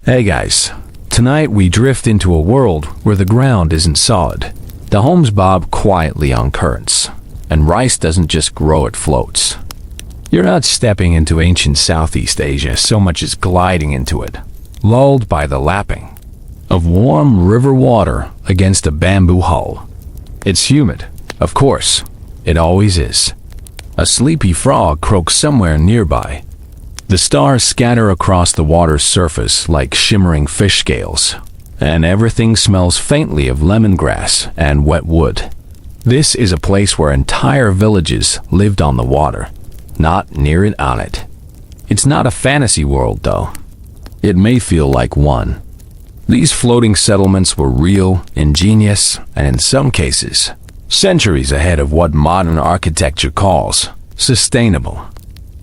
Hey guys, tonight we drift into a world where the ground isn't solid. The homes bob quietly on currents, and rice doesn't just grow, it floats. You're not stepping into ancient Southeast Asia so much as gliding into it, lulled by the lapping of warm river water against a bamboo hull. It's humid, of course, it always is. A sleepy frog croaks somewhere nearby. The stars scatter across the water's surface like shimmering fish scales, and everything smells faintly of lemongrass and wet wood. This is a place where entire villages lived on the water, not near it on it. It's not a fantasy world, though. It may feel like one. These floating settlements were real, ingenious, and in some cases, centuries ahead of what modern architecture calls sustainable.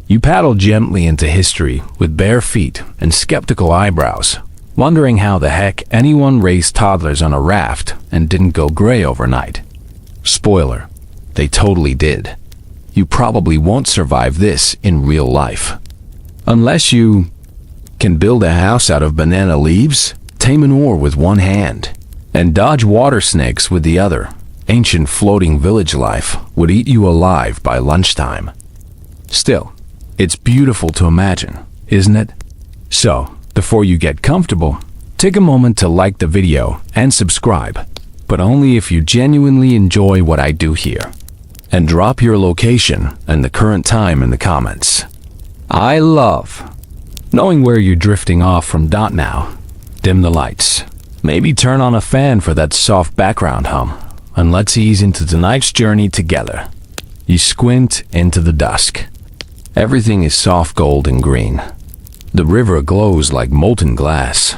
You paddle gently into history with bare feet and skeptical eyebrows, wondering how the heck anyone raised toddlers on a raft and didn't go gray overnight. Spoiler, they totally did. You probably won't survive this in real life. Unless you can build a house out of banana leaves, tame an oar with one hand, and dodge water snakes with the other. Ancient floating village life would eat you alive by lunchtime. Still, it's beautiful to imagine, isn't it? So, before you get comfortable, take a moment to like the video and subscribe, but only if you genuinely enjoy what I do here. And drop your location and the current time in the comments. I love knowing where you're drifting off from. Now, dim the lights. Maybe turn on a fan for that soft background hum, and let's ease into tonight's journey together. You squint into the dusk. Everything is soft gold and green. The river glows like molten glass.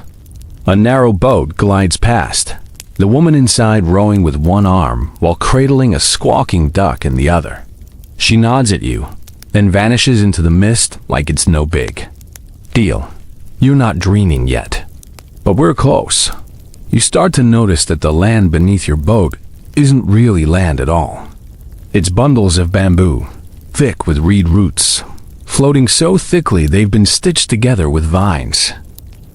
A narrow boat glides past, the woman inside rowing with one arm while cradling a squawking duck in the other. She nods at you, then vanishes into the mist like it's no big deal. You're not dreaming yet, but we're close. You start to notice that the land beneath your boat isn't really land at all. It's bundles of bamboo, thick with reed roots, floating so thickly they've been stitched together with vines.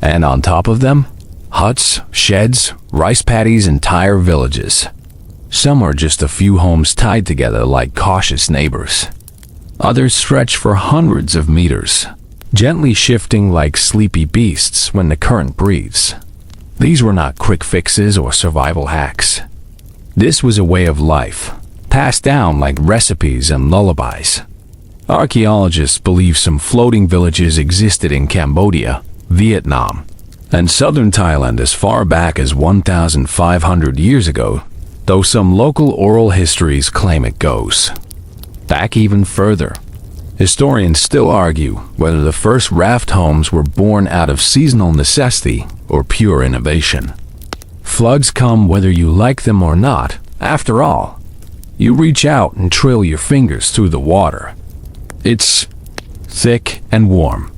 And on top of them, huts, sheds, rice paddies, entire villages. Some are just a few homes tied together like cautious neighbors. Others stretch for hundreds of meters, gently shifting like sleepy beasts when the current breathes. These were not quick fixes or survival hacks. This was a way of life, passed down like recipes and lullabies. Archaeologists believe some floating villages existed in Cambodia, Vietnam, and southern Thailand as far back as 1,500 years ago, though some local oral histories claim it goes back even further. Historians still argue whether the first raft homes were born out of seasonal necessity or pure innovation. Floods come whether you like them or not. After all, you reach out and trail your fingers through the water. It's thick and warm.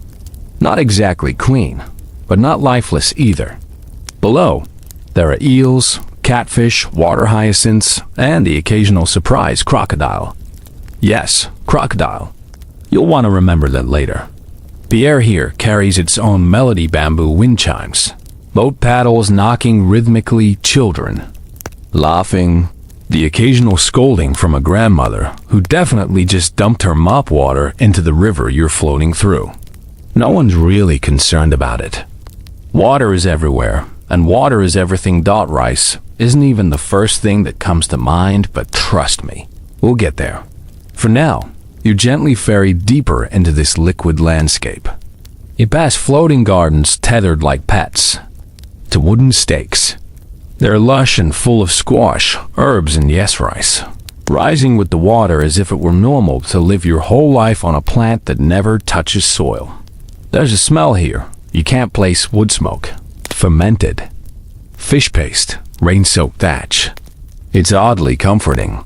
Not exactly clean, but not lifeless either. Below, there are eels, catfish, water hyacinths, and the occasional surprise crocodile. Yes, crocodile. You'll want to remember that later. The air here carries its own melody, bamboo wind chimes, boat paddles knocking rhythmically, children laughing, the occasional scolding from a grandmother who definitely just dumped her mop water into the river you're floating through. No one's really concerned about it. Water is everywhere, and water is everything. Rice isn't even the first thing that comes to mind, but trust me, we'll get there. For now, you gently ferry deeper into this liquid landscape. You pass floating gardens tethered like pets to wooden stakes. They're lush and full of squash, herbs, and yes, rice, rising with the water as if it were normal to live your whole life on a plant that never touches soil. There's a smell here you can't place: wood smoke, fermented fish paste, rain-soaked thatch. It's oddly comforting.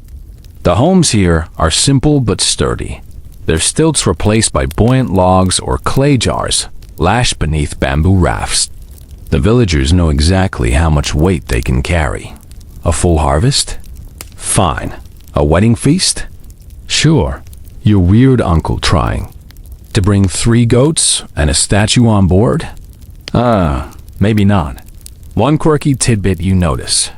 The homes here are simple but sturdy. Their stilts replaced by buoyant logs or clay jars lashed beneath bamboo rafts. The villagers know exactly how much weight they can carry. A full harvest? Fine. A wedding feast? Sure. Your weird uncle trying to bring 3 goats and a statue on board? Maybe not. One quirky tidbit you notice.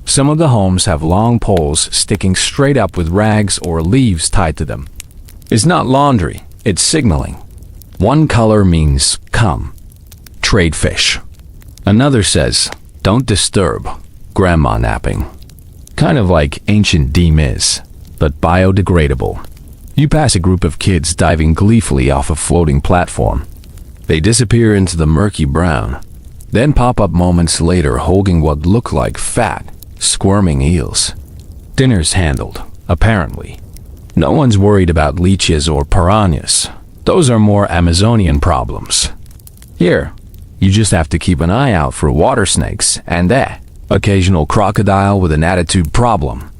Some of the homes have long poles sticking straight up with rags or leaves tied to them. It's not laundry, it's signaling. One color means come, trade fish. Another says, don't disturb, grandma napping. Kind of like ancient immerse, but biodegradable. You pass a group of kids diving gleefully off a floating platform. They disappear into the murky brown, then pop up moments later holding what look like fat, squirming eels. Dinner's handled, apparently. No one's worried about leeches or piranhas. Those are more Amazonian problems. Here, you just have to keep an eye out for water snakes and occasional crocodile with an attitude problem.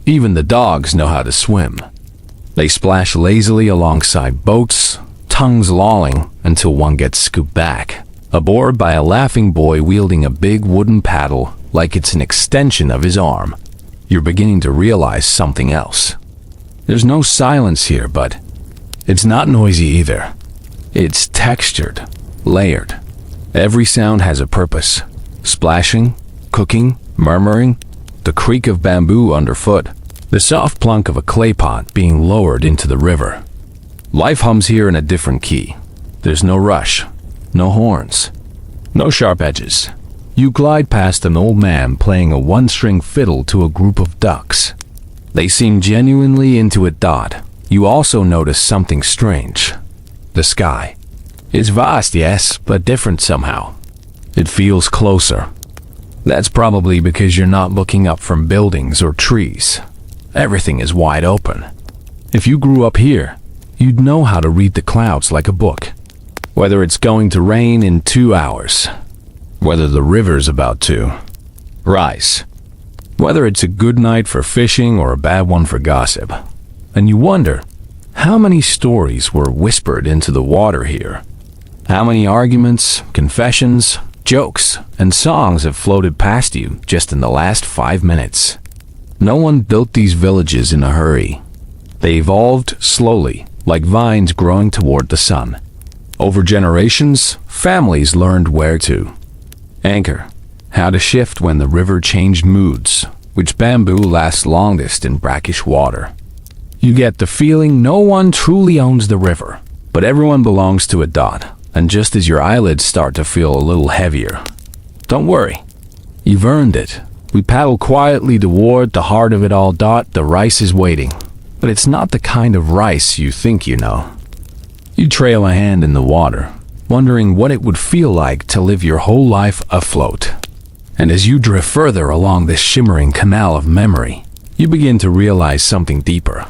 Even the dogs know how to swim. They splash lazily alongside boats, tongues lolling until one gets scooped back, aboard by a laughing boy wielding a big wooden paddle like it's an extension of his arm. You're beginning to realize something else. There's no silence here, but it's not noisy either. It's textured, layered. Every sound has a purpose. Splashing, cooking, murmuring, the creak of bamboo underfoot, the soft plunk of a clay pot being lowered into the river. Life hums here in a different key. There's no rush, no horns, no sharp edges. You glide past an old man playing a one-string fiddle to a group of ducks. They seem genuinely into it. You also notice something strange. The sky. It's vast, yes, but different somehow. It feels closer. That's probably because you're not looking up from buildings or trees. Everything is wide open. If you grew up here, you'd know how to read the clouds like a book. Whether it's going to rain in 2 hours, whether the river's about to rise, whether it's a good night for fishing or a bad one for gossip. And you wonder, how many stories were whispered into the water here? How many arguments, confessions, jokes, and songs have floated past you just in the last 5 minutes? No one built these villages in a hurry. They evolved slowly, like vines growing toward the sun. Over generations, families learned where to anchor, how to shift when the river changed moods, which bamboo lasts longest in brackish water. You get the feeling no one truly owns the river, but everyone belongs to it. And just as your eyelids start to feel a little heavier, don't worry, you've earned it. We paddle quietly toward the heart of it all. The rice is waiting, but it's not the kind of rice you think you know. You trail a hand in the water, wondering what it would feel like to live your whole life afloat. And as you drift further along this shimmering canal of memory, you begin to realize something deeper.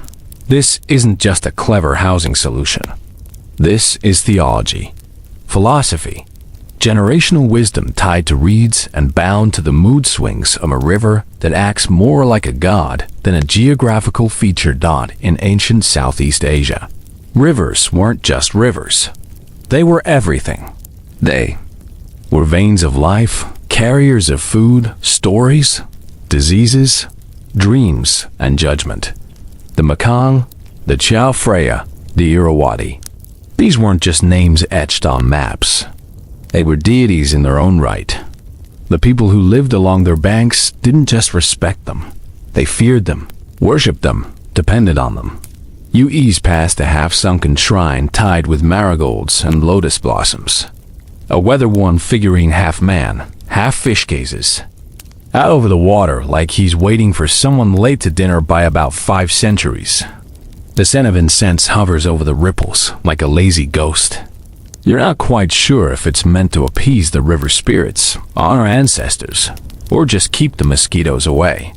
This isn't just a clever housing solution. This is theology, philosophy, generational wisdom tied to reeds and bound to the mood swings of a river that acts more like a god than a geographical feature. In ancient Southeast Asia, rivers weren't just rivers. They were everything. They were veins of life, carriers of food, stories, diseases, dreams, and judgment. The Mekong, the Chao Phraya, the Irrawaddy. These weren't just names etched on maps. They were deities in their own right. The people who lived along their banks didn't just respect them. They feared them, worshipped them, depended on them. You ease past a half-sunken shrine tied with marigolds and lotus blossoms. A weather-worn figurine half man, half fish gazes out over the water like he's waiting for someone late to dinner by about 5 centuries. The scent of incense hovers over the ripples like a lazy ghost. You're not quite sure if it's meant to appease the river spirits, honor ancestors, or just keep the mosquitoes away.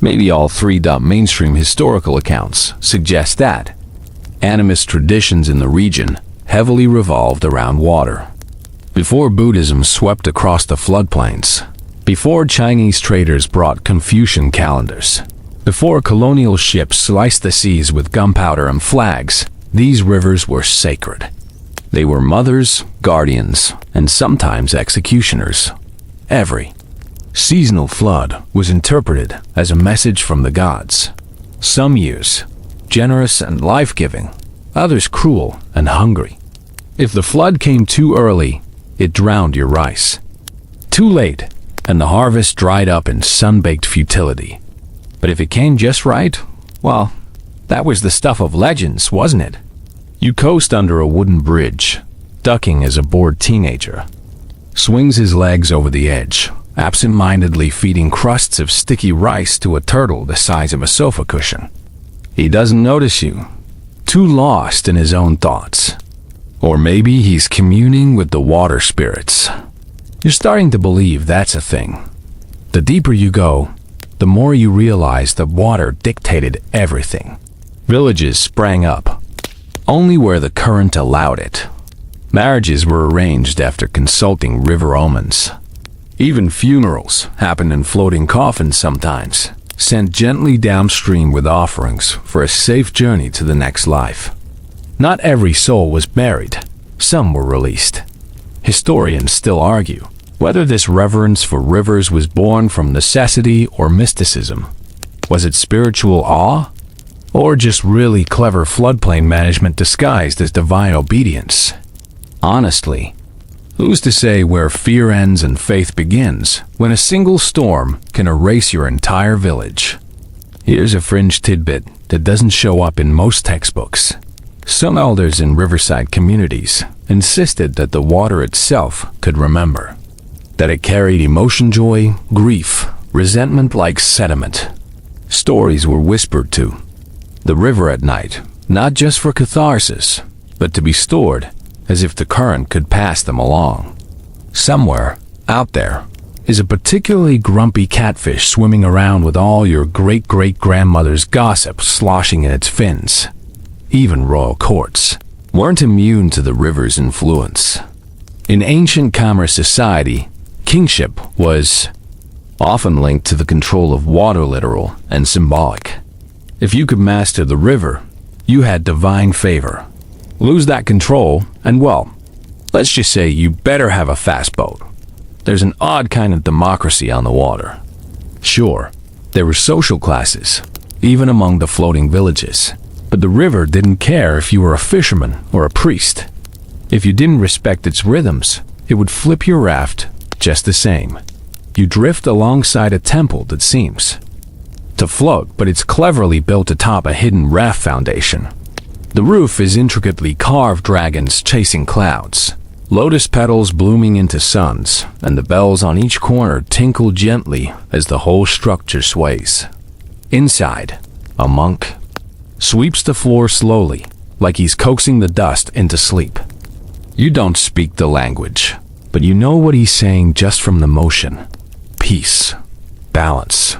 Maybe all three. Mainstream historical accounts suggest that animist traditions in the region heavily revolved around water. Before Buddhism swept across the floodplains, before Chinese traders brought Confucian calendars, before colonial ships sliced the seas with gunpowder and flags, these rivers were sacred. They were mothers, guardians, and sometimes executioners. Every seasonal flood was interpreted as a message from the gods. Some years, generous and life-giving, others cruel and hungry. If the flood came too early, it drowned your rice. Too late, and the harvest dried up in sun-baked futility. But if it came just right, well, that was the stuff of legends, wasn't it? You coast under a wooden bridge, ducking as a bored teenager. Swings his legs over the edge, absent-mindedly feeding crusts of sticky rice to a turtle the size of a sofa cushion. He doesn't notice you, too lost in his own thoughts. Or maybe he's communing with the water spirits. You're starting to believe that's a thing. The deeper you go, the more you realize that water dictated everything. Villages sprang up, only where the current allowed it. Marriages were arranged after consulting river omens. Even funerals happened in floating coffins sometimes, sent gently downstream with offerings for a safe journey to the next life. Not every soul was buried. Some were released. Historians still argue whether this reverence for rivers was born from necessity or mysticism. Was it spiritual awe? Or just really clever floodplain management disguised as divine obedience? Honestly, who's to say where fear ends and faith begins when a single storm can erase your entire village? Here's a fringe tidbit that doesn't show up in most textbooks. Some elders in riverside communities insisted that the water itself could remember, that it carried emotion, joy, grief, resentment like sediment. Stories were whispered to the river at night, not just for catharsis, but to be stored as if the current could pass them along. Somewhere out there is a particularly grumpy catfish swimming around with all your great-great-grandmother's gossip sloshing in its fins. Even royal courts weren't immune to the river's influence. In ancient commerce society, kingship was often linked to the control of water, literal and symbolic. If you could master the river, you had divine favor. Lose that control, and well, let's just say you better have a fast boat. There's an odd kind of democracy on the water. Sure, there were social classes, even among the floating villages, but the river didn't care if you were a fisherman or a priest. If you didn't respect its rhythms, it would flip your raft just the same. You drift alongside a temple that seems to float, but it's cleverly built atop a hidden raft foundation. The roof is intricately carved dragons chasing clouds, lotus petals blooming into suns, and the bells on each corner tinkle gently as the whole structure sways. Inside, a monk sweeps the floor slowly, like he's coaxing the dust into sleep. You don't speak the language, but you know what he's saying just from the motion. Peace, balance.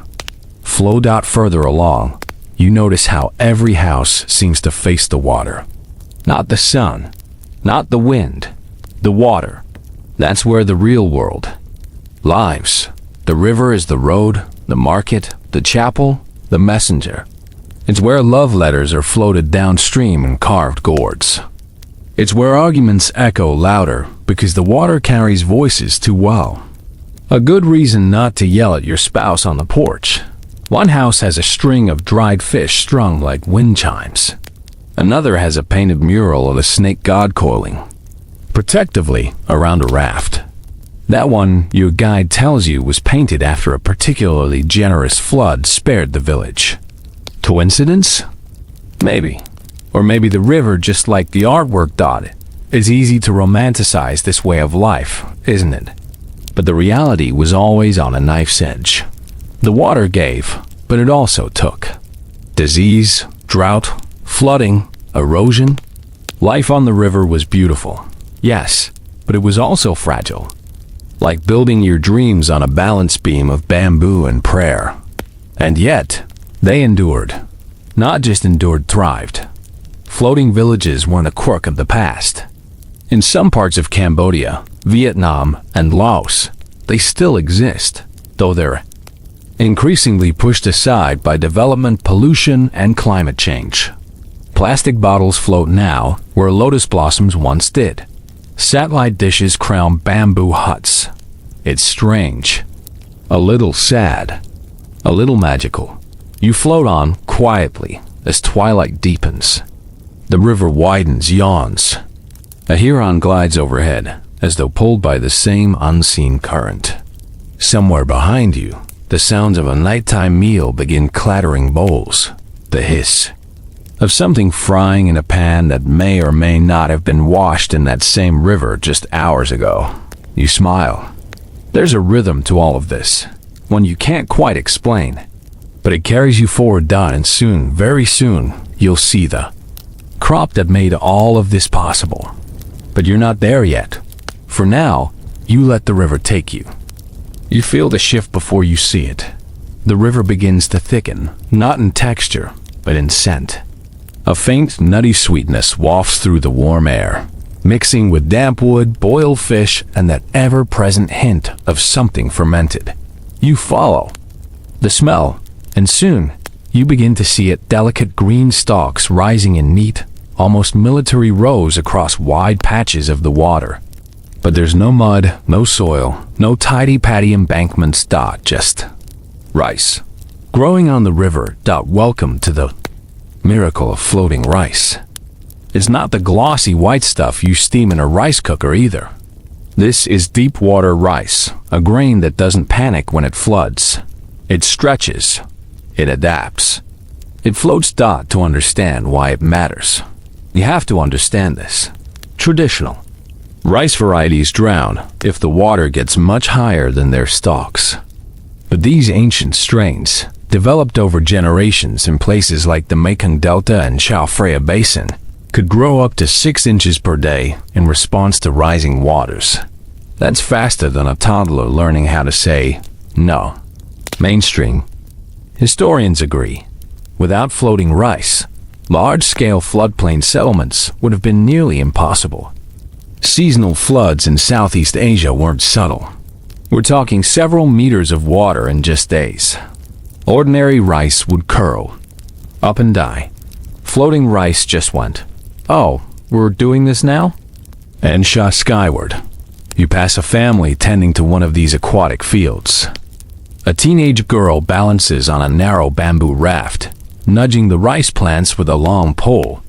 Flow. Further along, you notice how every house seems to face the water. Not the sun, not the wind, the water. That's where the real world lives. The river is the road, the market, the chapel, the messenger. It's where love letters are floated downstream in carved gourds. It's where arguments echo louder because the water carries voices too well. A good reason not to yell at your spouse on the porch. One house has a string of dried fish strung like wind chimes. Another has a painted mural of a snake god coiling protectively around a raft. That one, your guide tells you, was painted after a particularly generous flood spared the village. Coincidence? Maybe. Or maybe the river, just like the artwork. It's easy to romanticize this way of life, isn't it? But the reality was always on a knife's edge. The water gave, but it also took. Disease, drought, flooding, erosion. Life on the river was beautiful, yes, but it was also fragile. Like building your dreams on a balance beam of bamboo and prayer. And yet, they endured. Not just endured, thrived. Floating villages weren't a quirk of the past. In some parts of Cambodia, Vietnam, and Laos, they still exist, though they're increasingly pushed aside by development, pollution, and climate change. Plastic bottles float now where lotus blossoms once did. Satellite dishes crown bamboo huts. It's strange, a little sad, a little magical. You float on quietly as twilight deepens. The river widens, yawns. A heron glides overhead, as though pulled by the same unseen current. Somewhere behind you, the sounds of a nighttime meal begin clattering bowls, the hiss of something frying in a pan that may or may not have been washed in that same river just hours ago. You smile. There's a rhythm to all of this, one you can't quite explain, but it carries you forward, and soon, very soon, you'll see the crop that made all of this possible. But you're not there yet. For now, you let the river take you. You feel the shift before you see it. The river begins to thicken, not in texture, but in scent. A faint, nutty sweetness wafts through the warm air, mixing with damp wood, boiled fish, and that ever-present hint of something fermented. You follow the smell, and soon you begin to see it, delicate green stalks rising in neat, almost military rows across wide patches of the water. But there's no mud, no soil, no tidy-patty embankments, just rice. Growing on the river, welcome to the miracle of floating rice. It's not the glossy white stuff you steam in a rice cooker either. This is deep water rice, a grain that doesn't panic when it floods. It stretches. It adapts. It floats, to understand why it matters. You have to understand this. Traditional rice varieties drown if the water gets much higher than their stalks. But these ancient strains, developed over generations in places like the Mekong Delta and Chao Phraya Basin, could grow up to 6 inches per day in response to rising waters. That's faster than a toddler learning how to say no. Mainstream historians agree. Without floating rice, large-scale floodplain settlements would have been nearly impossible. Seasonal floods in Southeast Asia weren't subtle. We're talking several meters of water in just days. Ordinary rice would curl up and die. Floating rice just went, "Oh, we're doing this now?" and shot skyward. You pass a family tending to one of these aquatic fields. A teenage girl balances on a narrow bamboo raft, nudging the rice plants with a long pole,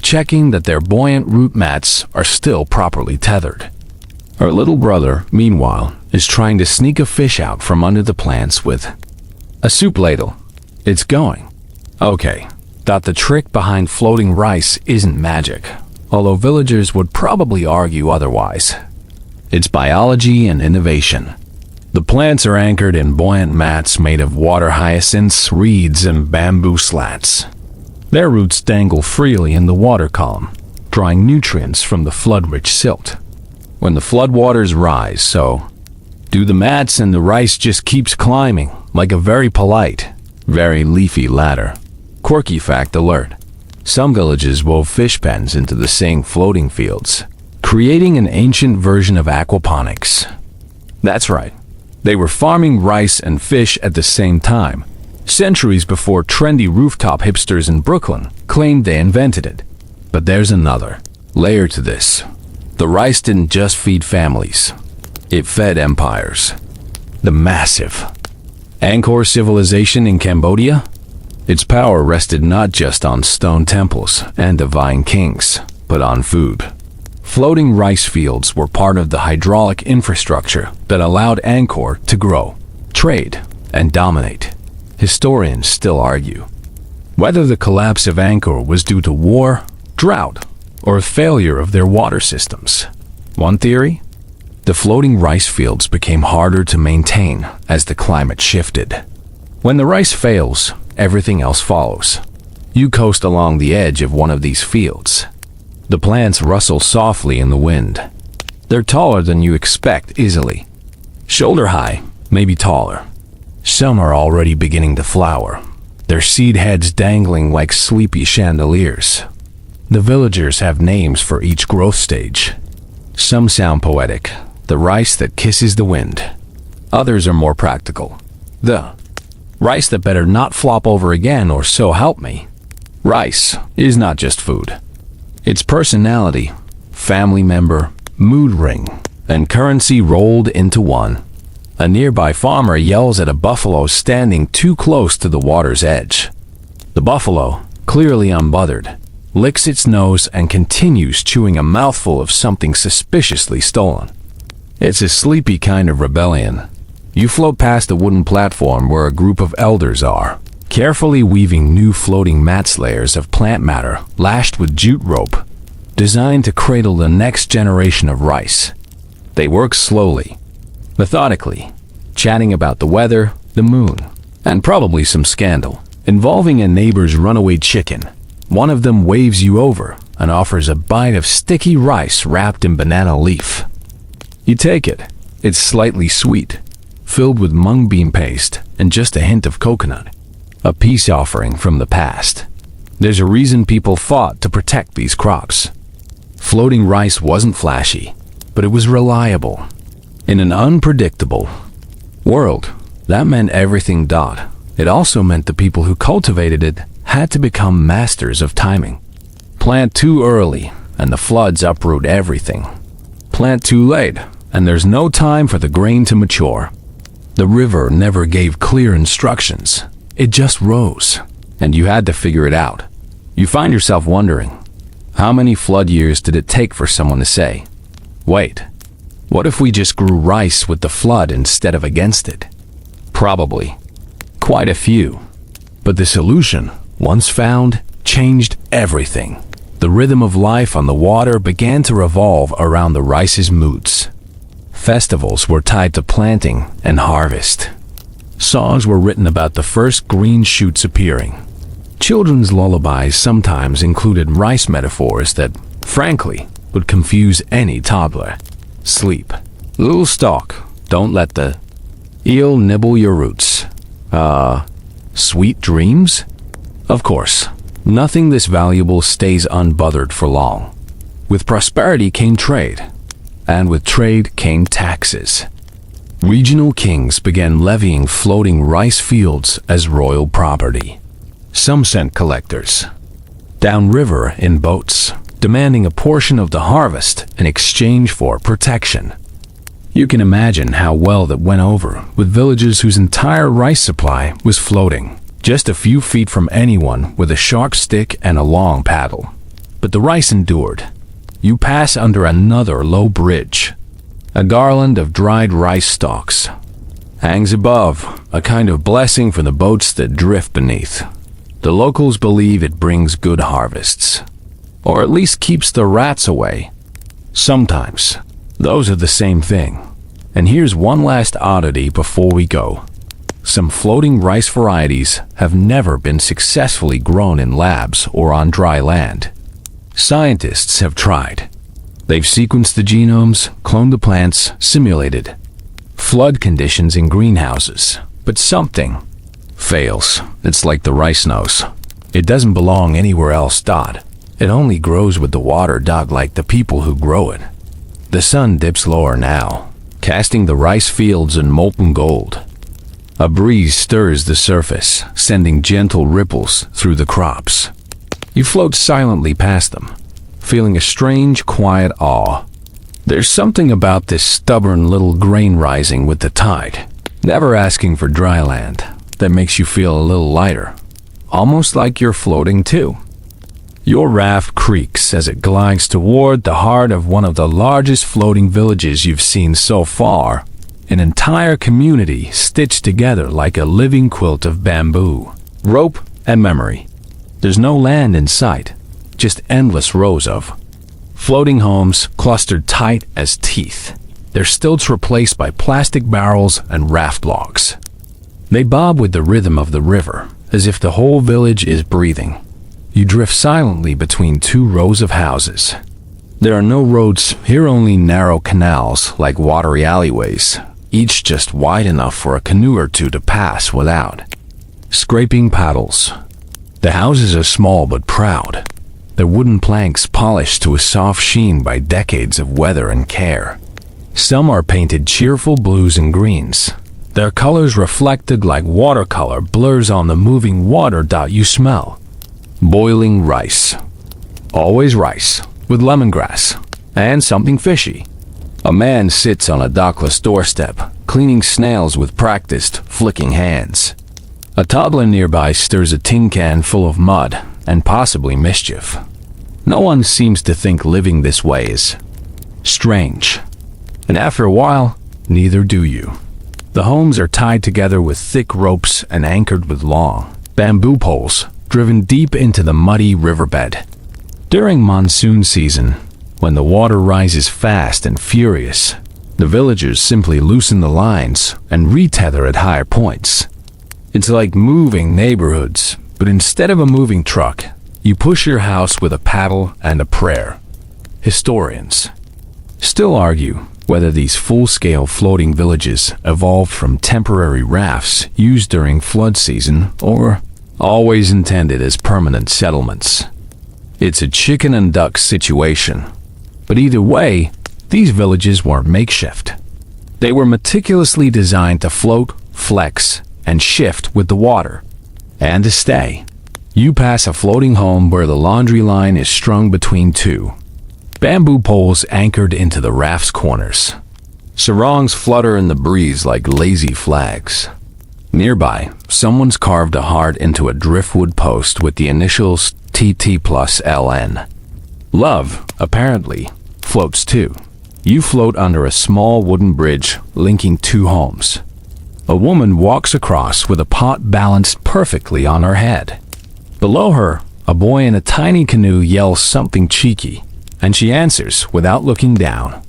checking that their buoyant root mats are still properly tethered. Her little brother, meanwhile, is trying to sneak a fish out from under the plants with a soup ladle. It's going. Okay, the trick behind floating rice isn't magic, although villagers would probably argue otherwise. It's biology and innovation. The plants are anchored in buoyant mats made of water hyacinths, reeds, and bamboo slats. Their roots dangle freely in the water column, drawing nutrients from the flood-rich silt. When the floodwaters rise, so do the mats, and the rice just keeps climbing like a very polite, very leafy ladder. Quirky fact alert. Some villages wove fish pens into the same floating fields, creating an ancient version of aquaponics. That's right. They were farming rice and fish at the same time, centuries before trendy rooftop hipsters in Brooklyn claimed they invented it. But there's another layer to this. The rice didn't just feed families. It fed empires. The massive Angkor civilization in Cambodia? Its power rested not just on stone temples and divine kings, but on food. Floating rice fields were part of the hydraulic infrastructure that allowed Angkor to grow, trade, and dominate. Historians still argue whether the collapse of Angkor was due to war, drought, or a failure of their water systems. One theory? The floating rice fields became harder to maintain as the climate shifted. When the rice fails, everything else follows. You coast along the edge of one of these fields. The plants rustle softly in the wind. They're taller than you expect easily. Shoulder high, maybe taller. Some are already beginning to flower, their seed heads dangling like sleepy chandeliers. The villagers have names for each growth stage. Some sound poetic, the rice that kisses the wind. Others are more practical. The rice that better not flop over again, or so help me. Rice is not just food. It's personality, family member, mood ring, and currency rolled into one. A nearby farmer yells at a buffalo standing too close to the water's edge. The buffalo, clearly unbothered, licks its nose and continues chewing a mouthful of something suspiciously stolen. It's a sleepy kind of rebellion. You float past a wooden platform where a group of elders are, carefully weaving new floating mats layers of plant matter lashed with jute rope, designed to cradle the next generation of rice. They work slowly, methodically, chatting about the weather, the moon, and probably some scandal involving a neighbor's runaway chicken. One of them waves you over and offers a bite of sticky rice wrapped in banana leaf. You take it. It's slightly sweet, filled with mung bean paste and just a hint of coconut. A peace offering from the past. There's a reason people fought to protect these crops. Floating rice wasn't flashy, but it was reliable. In an unpredictable world, that meant everything. It also meant the people who cultivated it had to become masters of timing. Plant too early, and the floods uproot everything. Plant too late, and there's no time for the grain to mature. The river never gave clear instructions. It just rose, and you had to figure it out. You find yourself wondering, how many flood years did it take for someone to say, wait, what if we just grew rice with the flood instead of against it? Probably. Quite a few. But the solution, once found, changed everything. The rhythm of life on the water began to revolve around the rice's moods. Festivals were tied to planting and harvest. Songs were written about the first green shoots appearing. Children's lullabies sometimes included rice metaphors that, frankly, would confuse any toddler. Sleep. Little stalk, don't let the eel nibble your roots. Sweet dreams? Of course, nothing this valuable stays unbothered for long. With prosperity came trade, and with trade came taxes. Regional kings began levying floating rice fields as royal property. Some sent collectors downriver in boats, demanding a portion of the harvest in exchange for protection. You can imagine how well that went over with villages whose entire rice supply was floating, just a few feet from anyone with a sharp stick and a long paddle. But the rice endured. You pass under another low bridge. A garland of dried rice stalks hangs above, a kind of blessing for the boats that drift beneath. The locals believe it brings good harvests, or at least keeps the rats away. Sometimes, those are the same thing. And here's one last oddity before we go. Some floating rice varieties have never been successfully grown in labs or on dry land. Scientists have tried. They've sequenced the genomes, cloned the plants, simulated flood conditions in greenhouses, but something fails. It's like the rice knows. It doesn't belong anywhere else. It only grows with the water. Like the people who grow it. The sun dips lower now, casting the rice fields in molten gold. A breeze stirs the surface, sending gentle ripples through the crops. You float silently past them, feeling a strange, quiet awe. There's something about this stubborn little grain rising with the tide, never asking for dry land, that makes you feel a little lighter, almost like you're floating too. Your raft creaks as it glides toward the heart of one of the largest floating villages you've seen so far, an entire community stitched together like a living quilt of bamboo, rope, and memory. There's no land in sight, just endless rows of floating homes clustered tight as teeth, their stilts replaced by plastic barrels and raft logs. They bob with the rhythm of the river, as if the whole village is breathing. You drift silently between two rows of houses. There are no roads here, only narrow canals like watery alleyways, each just wide enough for a canoe or two to pass without scraping paddles. The houses are small but proud, their wooden planks polished to a soft sheen by decades of weather and care. Some are painted cheerful blues and greens, their colors reflected like watercolor blurs on the moving water. You smell boiling rice. Always rice, with lemongrass, and something fishy. A man sits on a dockless doorstep, cleaning snails with practiced, flicking hands. A toddler nearby stirs a tin can full of mud and possibly mischief. No one seems to think living this way is strange. And after a while, neither do you. The homes are tied together with thick ropes and anchored with long bamboo poles driven deep into the muddy riverbed. During monsoon season, when the water rises fast and furious, the villagers simply loosen the lines and retether at higher points. It's like moving neighborhoods, but instead of a moving truck, you push your house with a paddle and a prayer. Historians still argue whether these full-scale floating villages evolved from temporary rafts used during flood season or always intended as permanent settlements. It's a chicken and duck situation. But either way, these villages weren't makeshift. They were meticulously designed to float, flex, and shift with the water. And to stay. You pass a floating home where the laundry line is strung between two bamboo poles anchored into the raft's corners. Sarongs flutter in the breeze like lazy flags. Nearby, someone's carved a heart into a driftwood post with the initials TT plus LN. Love, apparently, floats too. You float under a small wooden bridge linking two homes. A woman walks across with a pot balanced perfectly on her head. Below her, a boy in a tiny canoe yells something cheeky, and she answers without looking down,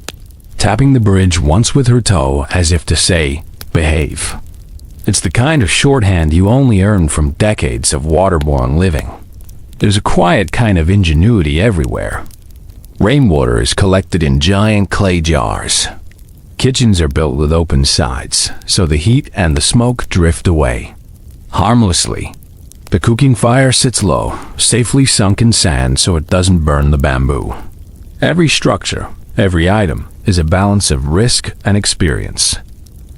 tapping the bridge once with her toe as if to say, behave. It's the kind of shorthand you only earn from decades of waterborne living. There's a quiet kind of ingenuity everywhere. Rainwater is collected in giant clay jars. Kitchens are built with open sides, so the heat and the smoke drift away harmlessly. The cooking fire sits low, safely sunk in sand so it doesn't burn the bamboo. Every structure, every item, is a balance of risk and experience.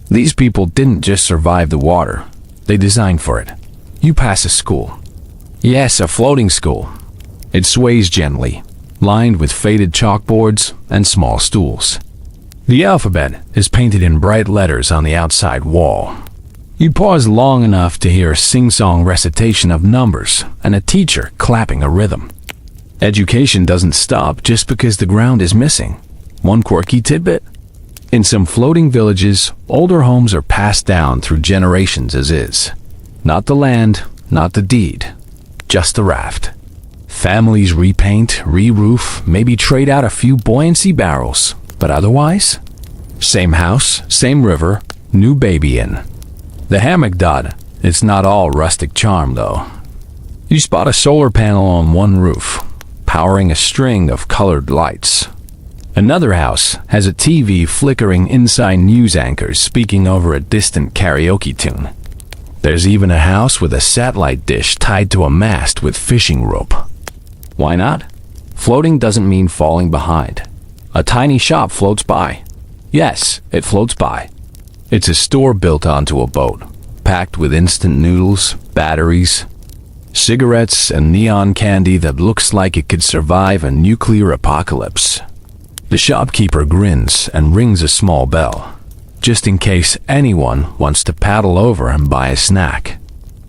These people didn't just survive the water, they designed for it. You pass a school. Yes, a floating school. It sways gently, lined with faded chalkboards and small stools. The alphabet is painted in bright letters on the outside wall. You pause long enough to hear a sing-song recitation of numbers and a teacher clapping a rhythm. Education doesn't stop just because the ground is missing. One quirky tidbit? In some floating villages, older homes are passed down through generations as is. Not the land, not the deed, just the raft. Families repaint, re-roof, maybe trade out a few buoyancy barrels, but otherwise? Same house, same river, new baby in. The hammock dot, it's not all rustic charm though. You spot a solar panel on one roof, powering a string of colored lights. Another house has a TV flickering inside news anchors speaking over a distant karaoke tune. There's even a house with a satellite dish tied to a mast with fishing rope. Why not? Floating doesn't mean falling behind. A tiny shop floats by. Yes, it floats by. It's a store built onto a boat, packed with instant noodles, batteries, cigarettes, and neon candy that looks like it could survive a nuclear apocalypse. The shopkeeper grins and rings a small bell, just in case anyone wants to paddle over and buy a snack.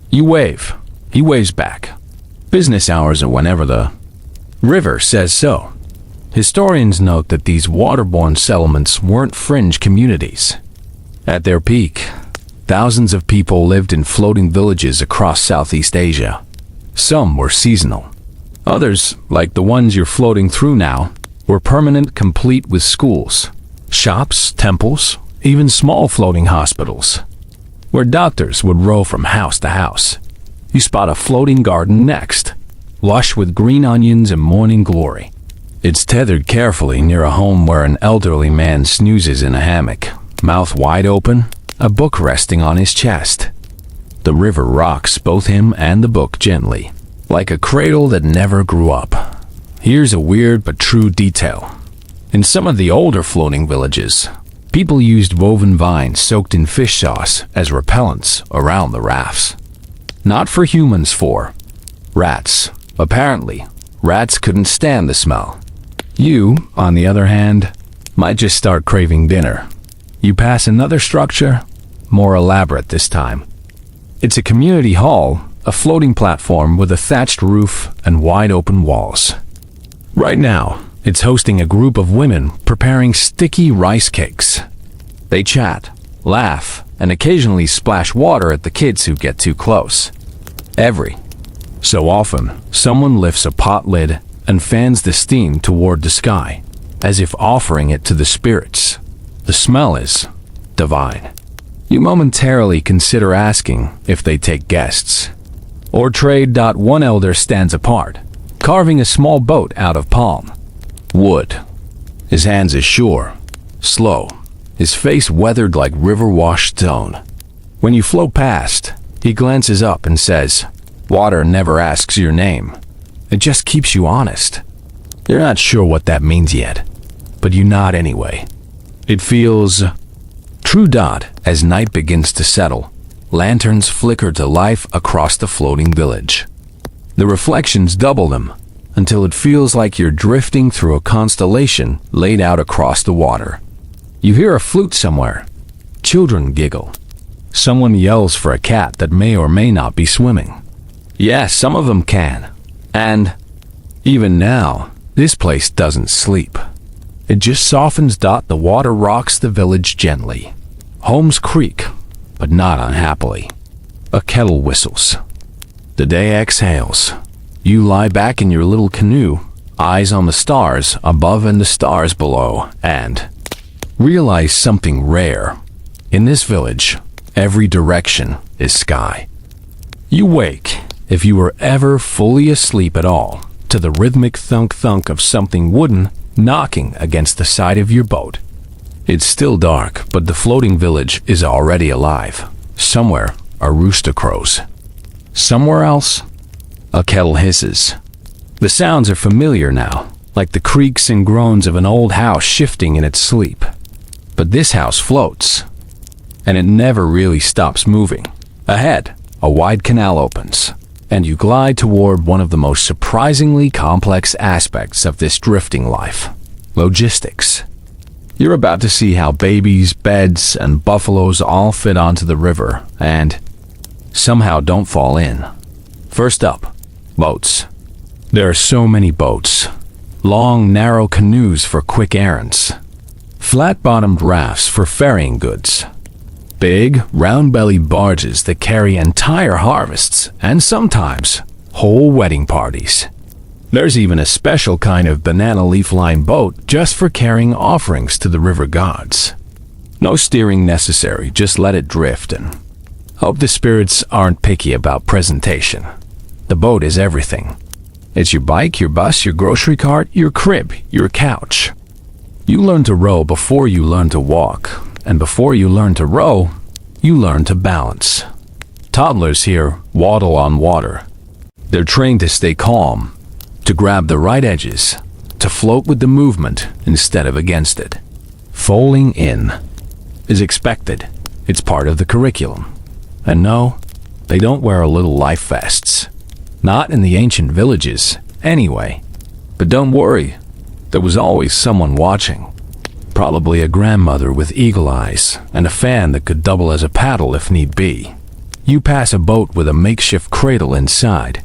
You wave. He waves back. Business hours are whenever the river says so. Historians note that these waterborne settlements weren't fringe communities. At their peak, thousands of people lived in floating villages across Southeast Asia. Some were seasonal. Others, like the ones you're floating through now, were permanent, complete with schools, shops, temples, even small floating hospitals, where doctors would row from house to house. You spot a floating garden next, lush with green onions and morning glory. It's tethered carefully near a home where an elderly man snoozes in a hammock, mouth wide open, a book resting on his chest. The river rocks both him and the book gently, like a cradle that never grew up. Here's a weird but true detail. In some of the older floating villages, people used woven vines soaked in fish sauce as repellents around the rafts. Not for humans, for rats. Apparently, rats couldn't stand the smell. You, on the other hand, might just start craving dinner. You pass another structure, more elaborate this time. It's a community hall, a floating platform with a thatched roof and wide open walls. Right now, it's hosting a group of women preparing sticky rice cakes. They chat, laugh, and occasionally splash water at the kids who get too close. Every so often, someone lifts a pot lid and fans the steam toward the sky, as if offering it to the spirits. The smell is divine. You momentarily consider asking if they take guests. Or trade. One elder stands apart, carving a small boat out of palm wood. His hands is sure, slow, his face weathered like river-washed stone. When you float past, he glances up and says, "Water never asks your name. It just keeps you honest." You're not sure what that means yet, but you nod anyway. It feels true. As night begins to settle, lanterns flicker to life across the floating village. The reflections double them until it feels like you're drifting through a constellation laid out across the water. You hear a flute somewhere. Children giggle. Someone yells for a cat that may or may not be swimming. Yes, some of them can. And even now, this place doesn't sleep. It just softens. The water rocks the village gently. Homes creak, but not unhappily. A kettle whistles. The day exhales. You lie back in your little canoe, eyes on the stars above and the stars below, and realize something rare. In this village, every direction is sky. You wake, if you were ever fully asleep at all, to the rhythmic thunk-thunk of something wooden knocking against the side of your boat. It's still dark, but the floating village is already alive. Somewhere, a rooster crows. Somewhere else, a kettle hisses. The sounds are familiar now, like the creaks and groans of an old house shifting in its sleep. But this house floats, and it never really stops moving. Ahead, a wide canal opens, and you glide toward one of the most surprisingly complex aspects of this drifting life: logistics. You're about to see how babies, beds, and buffaloes all fit onto the river and somehow don't fall in. First up, boats. There are so many boats. Long, narrow canoes for quick errands. Flat-bottomed rafts for ferrying goods. Big, round-bellied barges that carry entire harvests and sometimes whole wedding parties. There's even a special kind of banana leaf-lined boat just for carrying offerings to the river gods. No steering necessary, just let it drift and hope the spirits aren't picky about presentation. The boat is everything. It's your bike, your bus, your grocery cart, your crib, your couch. You learn to row before you learn to walk, and before you learn to row, you learn to balance. Toddlers here waddle on water. They're trained to stay calm, to grab the right edges, to float with the movement instead of against it. Falling in is expected. It's part of the curriculum. And no, they don't wear little life vests. Not in the ancient villages, anyway. But don't worry, there was always someone watching. Probably a grandmother with eagle eyes and a fan that could double as a paddle if need be. You pass a boat with a makeshift cradle inside.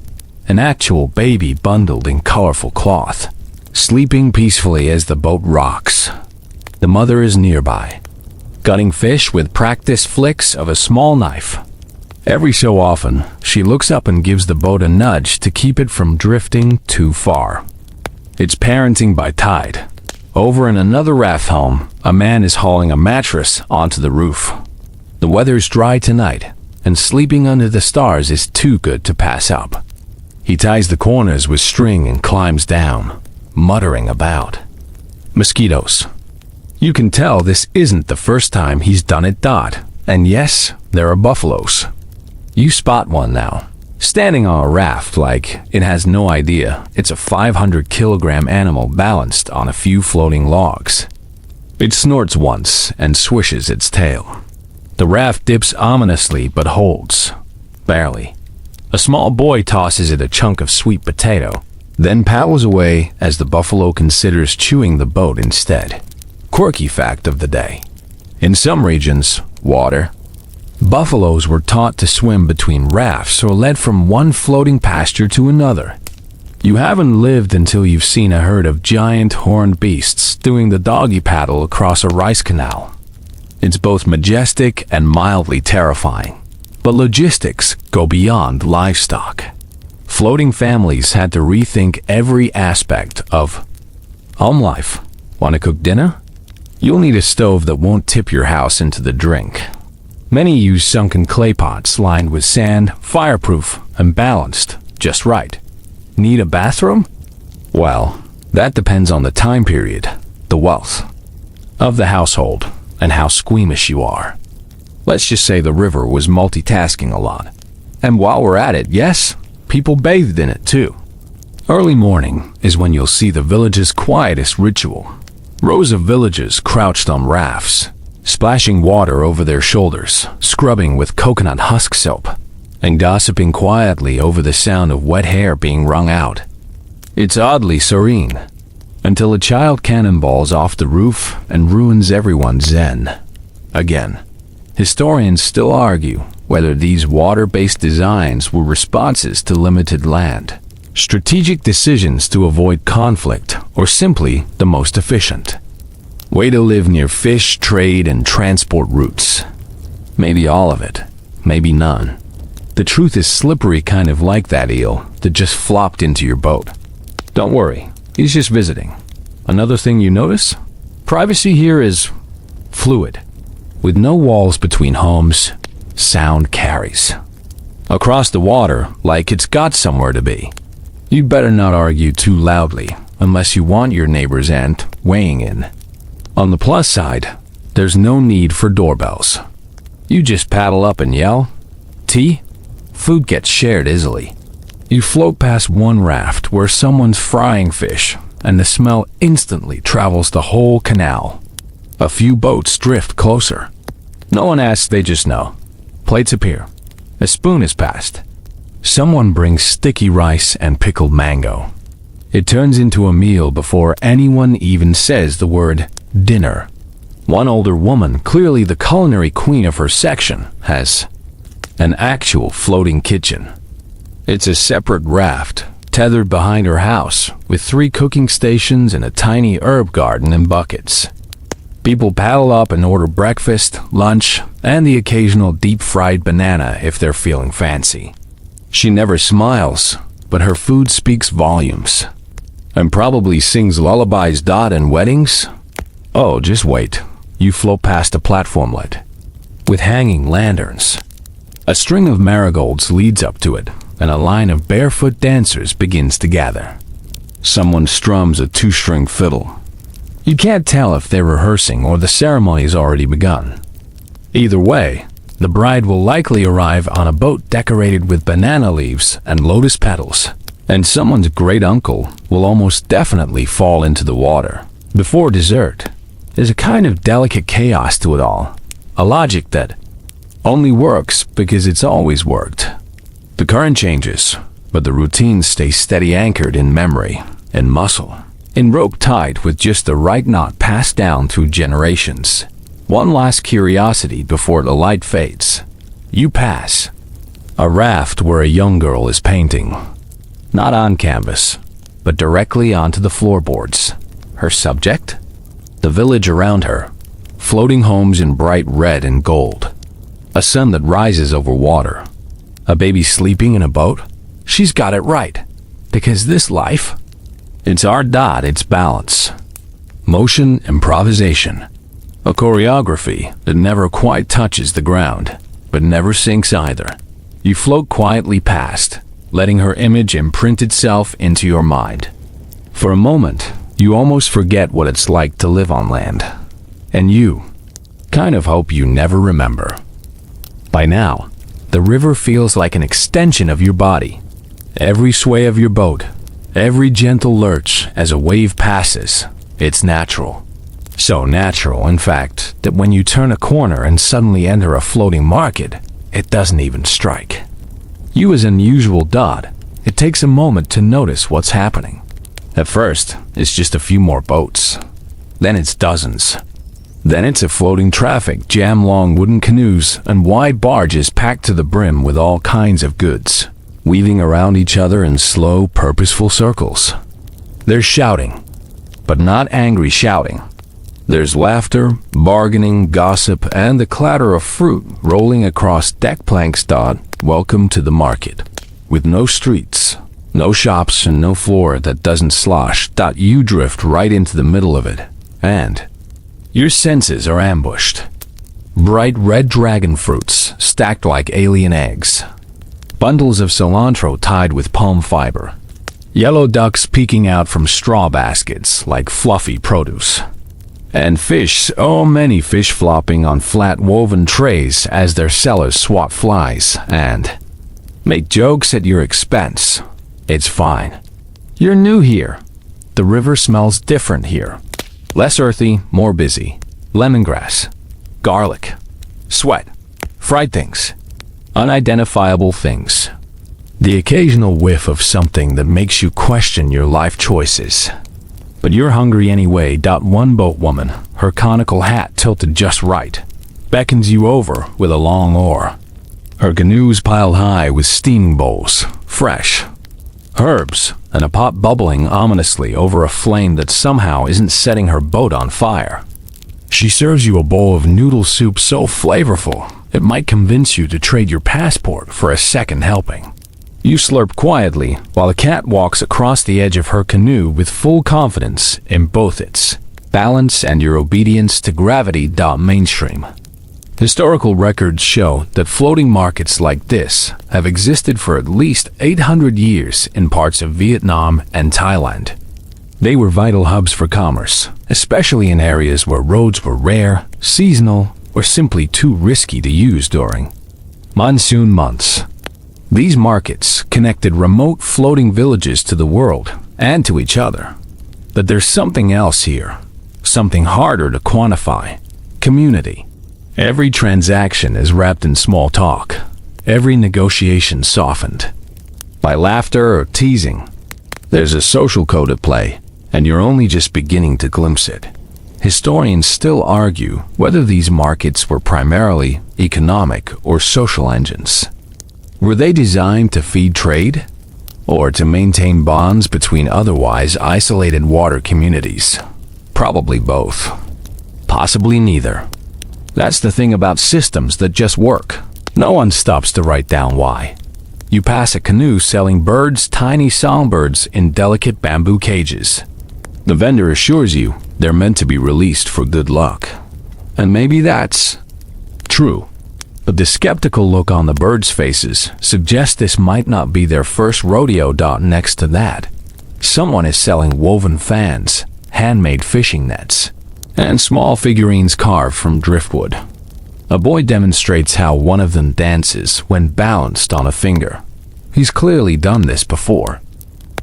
An actual baby bundled in colorful cloth, sleeping peacefully as the boat rocks. The mother is nearby, gutting fish with practiced flicks of a small knife. Every so often, she looks up and gives the boat a nudge to keep it from drifting too far. It's parenting by tide. Over in another raft home, a man is hauling a mattress onto the roof. The weather's dry tonight, and sleeping under the stars is too good to pass up. He ties the corners with string and climbs down, muttering about mosquitoes. You can tell this isn't the first time he's done it. And yes, there are buffaloes. You spot one now, standing on a raft like it has no idea it's a 500-kilogram animal balanced on a few floating logs. It snorts once and swishes its tail. The raft dips ominously but holds, barely. A small boy tosses it a chunk of sweet potato, then paddles away as the buffalo considers chewing the boat instead. Quirky fact of the day. In some regions, buffaloes were taught to swim between rafts or led from one floating pasture to another. You haven't lived until you've seen a herd of giant horned beasts doing the doggy paddle across a rice canal. It's both majestic and mildly terrifying. But logistics go beyond livestock. Floating families had to rethink every aspect of home life. Want to cook dinner? You'll need a stove that won't tip your house into the drink. Many use sunken clay pots lined with sand, fireproof and balanced just right. Need a bathroom? Well, that depends on the time period, the wealth of the household, and how squeamish you are. Let's just say the river was multitasking a lot. And while we're at it, yes, people bathed in it too. Early morning is when you'll see the village's quietest ritual. Rows of villagers crouched on rafts, splashing water over their shoulders, scrubbing with coconut husk soap, and gossiping quietly over the sound of wet hair being wrung out. It's oddly serene, until a child cannonballs off the roof and ruins everyone's zen. Again, historians still argue whether these water-based designs were responses to limited land, strategic decisions to avoid conflict, or simply the most efficient way to live near fish, trade, and transport routes. Maybe all of it, maybe none. The truth is slippery, kind of like that eel that just flopped into your boat. Don't worry, he's just visiting. Another thing you notice? Privacy here is fluid. With no walls between homes, sound carries across the water like it's got somewhere to be. You'd better not argue too loudly unless you want your neighbor's ant weighing in. On the plus side, there's no need for doorbells. You just paddle up and yell, "Tea?" Food gets shared easily. You float past one raft where someone's frying fish, and the smell instantly travels the whole canal. A few boats drift closer. No one asks, they just know. Plates appear. A spoon is passed. Someone brings sticky rice and pickled mango. It turns into a meal before anyone even says the word dinner. One older woman, clearly the culinary queen of her section, has an actual floating kitchen. It's a separate raft, tethered behind her house, with 3 cooking stations and a tiny herb garden and buckets. People paddle up and order breakfast, lunch, and the occasional deep-fried banana if they're feeling fancy. She never smiles, but her food speaks volumes. And probably sings lullabies in weddings. Oh, just wait. You float past a platformlet with hanging lanterns. A string of marigolds leads up to it, and a line of barefoot dancers begins to gather. Someone strums a 2-string fiddle. You can't tell if they're rehearsing or the ceremony's already begun. Either way, the bride will likely arrive on a boat decorated with banana leaves and lotus petals, and someone's great-uncle will almost definitely fall into the water. Before dessert, there's a kind of delicate chaos to it all, a logic that only works because it's always worked. The current changes, but the routines stay steady, anchored in memory and muscle, in rope tied with just the right knot passed down through generations. One last curiosity before the light fades. You pass a raft where a young girl is painting, not on canvas, but directly onto the floorboards. Her subject? The village around her, floating homes in bright red and gold. A sun that rises over water. A baby sleeping in a boat? She's got it right. Because this life, it's it's balance. Motion, improvisation. A choreography that never quite touches the ground, but never sinks either. You float quietly past, letting her image imprint itself into your mind. For a moment, you almost forget what it's like to live on land. And you kind of hope you never remember. By now, the river feels like an extension of your body. Every sway of your boat, every gentle lurch as a wave passes, it's natural. So natural, in fact, that when you turn a corner and suddenly enter a floating market, it doesn't even strike you as unusual. It takes a moment to notice what's happening. At first, it's just a few more boats. Then it's dozens. Then it's a floating traffic jam, long wooden canoes and wide barges packed to the brim with all kinds of goods, weaving around each other in slow, purposeful circles. They're shouting, but not angry shouting. There's laughter, bargaining, gossip, and the clatter of fruit rolling across deck planks. Welcome to the market. With no streets, no shops, and no floor that doesn't slosh. You drift right into the middle of it, and your senses are ambushed. Bright red dragon fruits stacked like alien eggs. Bundles of cilantro tied with palm fiber. Yellow ducks peeking out from straw baskets like fluffy produce. And fish, oh many fish flopping on flat woven trays as their sellers swat flies and make jokes at your expense. It's fine. You're new here. The river smells different here. Less earthy, more busy. Lemongrass, garlic, sweat, fried things, unidentifiable things. The occasional whiff of something that makes you question your life choices. But you're hungry anyway. One boat woman, her conical hat tilted just right, beckons you over with a long oar. Her canoe's piled high with steaming bowls, fresh herbs, and a pot bubbling ominously over a flame that somehow isn't setting her boat on fire. She serves you a bowl of noodle soup so flavorful, it might convince you to trade your passport for a second helping. You slurp quietly while a cat walks across the edge of her canoe with full confidence in both its balance and your obedience to gravity. Mainstream. Historical records show that floating markets like this have existed for at least 800 years in parts of Vietnam and Thailand. They were vital hubs for commerce, especially in areas where roads were rare, seasonal, or simply too risky to use during monsoon months. These markets connected remote floating villages to the world and to each other. But there's something else here, something harder to quantify: community. Every transaction is wrapped in small talk, every negotiation softened by laughter or teasing. There's a social code at play, and you're only just beginning to glimpse it. Historians still argue whether these markets were primarily economic or social engines. Were they designed to feed trade, or to maintain bonds between otherwise isolated water communities? Probably both. Possibly neither. That's the thing about systems that just work. No one stops to write down why. You pass a canoe selling birds, tiny songbirds in delicate bamboo cages. The vendor assures you they're meant to be released for good luck. And maybe that's true. But the skeptical look on the birds' faces suggests this might not be their first rodeo. Next to that, someone is selling woven fans, handmade fishing nets, and small figurines carved from driftwood. A boy demonstrates how one of them dances when balanced on a finger. He's clearly done this before,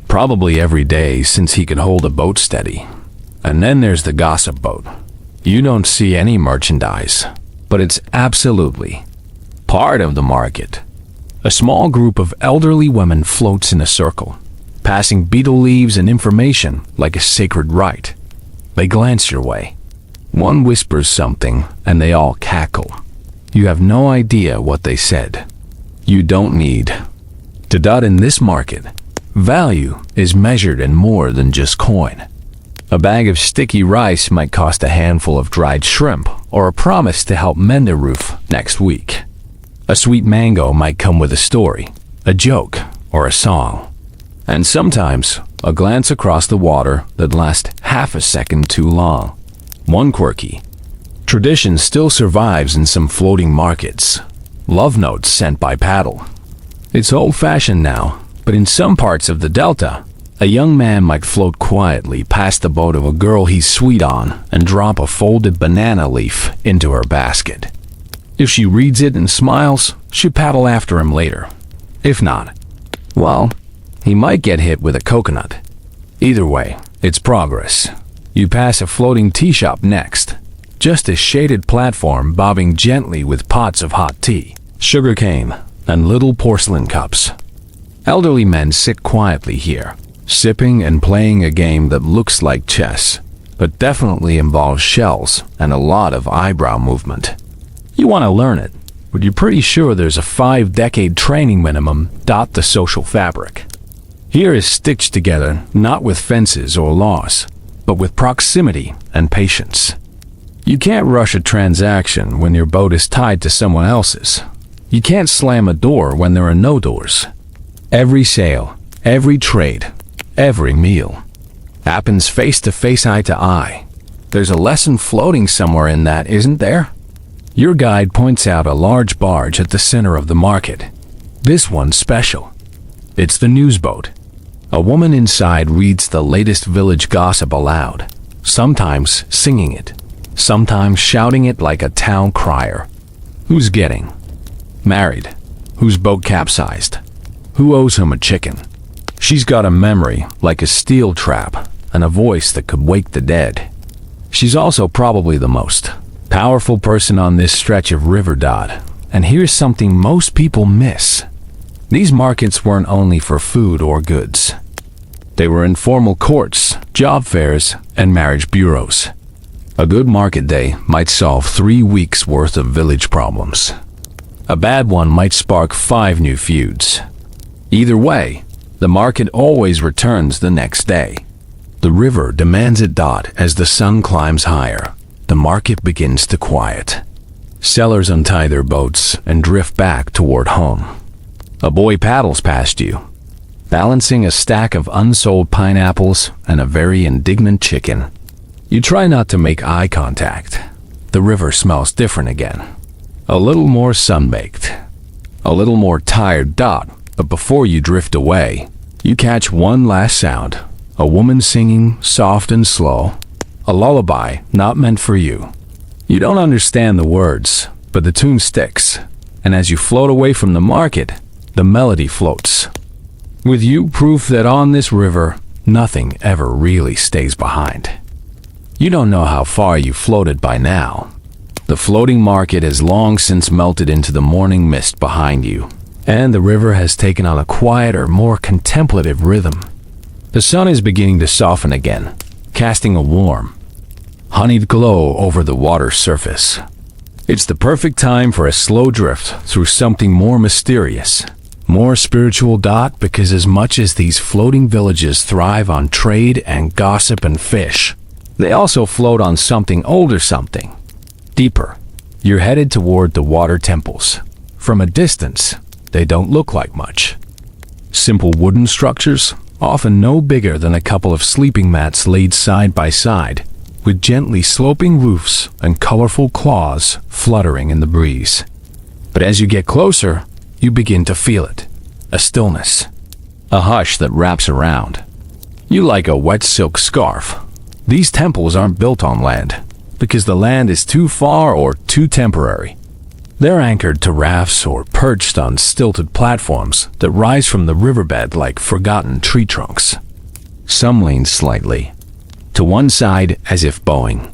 probably every day since he could hold a boat steady. And then there's the gossip boat. You don't see any merchandise, but it's absolutely part of the market. A small group of elderly women floats in a circle, passing betel leaves and information like a sacred rite. They glance your way. One whispers something, and they all cackle. You have no idea what they said. You don't need to. In this market, value is measured in more than just coin. A bag of sticky rice might cost a handful of dried shrimp or a promise to help mend a roof next week. A sweet mango might come with a story, a joke, or a song. And sometimes, a glance across the water that lasts half a second too long. One quirky tradition still survives in some floating markets: love notes sent by paddle. It's old-fashioned now, but in some parts of the Delta, a young man might float quietly past the boat of a girl he's sweet on and drop a folded banana leaf into her basket. If she reads it and smiles, she'll paddle after him later. If not, well, he might get hit with a coconut. Either way, it's progress. You pass a floating tea shop next. Just a shaded platform bobbing gently with pots of hot tea, sugarcane, and little porcelain cups. Elderly men sit quietly here, sipping and playing a game that looks like chess, but definitely involves shells and a lot of eyebrow movement. You want to learn it, but you're pretty sure there's a 5-decade training minimum. The social fabric here is stitched together not with fences or laws, but with proximity and patience. You can't rush a transaction when your boat is tied to someone else's. You can't slam a door when there are no doors. Every sale, every trade, every meal happens face to face, eye to eye. There's a lesson floating somewhere in that, isn't there? Your guide points out a large barge at the center of the market. This one's special. It's the news boat. A woman inside reads the latest village gossip aloud, sometimes singing it, sometimes shouting it like a town crier. Who's getting married? Whose boat capsized? Who owes him a chicken? She's got a memory like a steel trap and a voice that could wake the dead. She's also probably the most powerful person on this stretch of river. And here's something most people miss. These markets weren't only for food or goods. They were informal courts, job fairs, and marriage bureaus. A good market day might solve 3 weeks' worth of village problems. A bad one might spark 5 new feuds. Either way, the market always returns the next day. The river demands it. As the sun climbs higher, the market begins to quiet. Sellers untie their boats and drift back toward home. A boy paddles past you, balancing a stack of unsold pineapples and a very indignant chicken. You try not to make eye contact. The river smells different again. A little more sun-baked. A little more tired. But before you drift away, you catch one last sound. A woman singing, soft and slow. A lullaby not meant for you. You don't understand the words, but the tune sticks. And as you float away from the market, the melody floats. With you, proof that on this river, nothing ever really stays behind. You don't know how far you floated by now. The floating market has long since melted into the morning mist behind you, and the river has taken on a quieter, more contemplative rhythm. The sun is beginning to soften again, casting a warm, honeyed glow over the water's surface. It's the perfect time for a slow drift through something more mysterious, more spiritual. Because as much as these floating villages thrive on trade and gossip and fish, they also float on something older, something deeper. You're headed toward the water temples. From a distance, they don't look like much. Simple wooden structures, often no bigger than a couple of sleeping mats laid side by side, with gently sloping roofs and colorful claws fluttering in the breeze. But as you get closer, you begin to feel it. A stillness. A hush that wraps around you like a wet silk scarf. These temples aren't built on land, because the land is too far or too temporary. They're anchored to rafts or perched on stilted platforms that rise from the riverbed like forgotten tree trunks. Some lean slightly to one side as if bowing.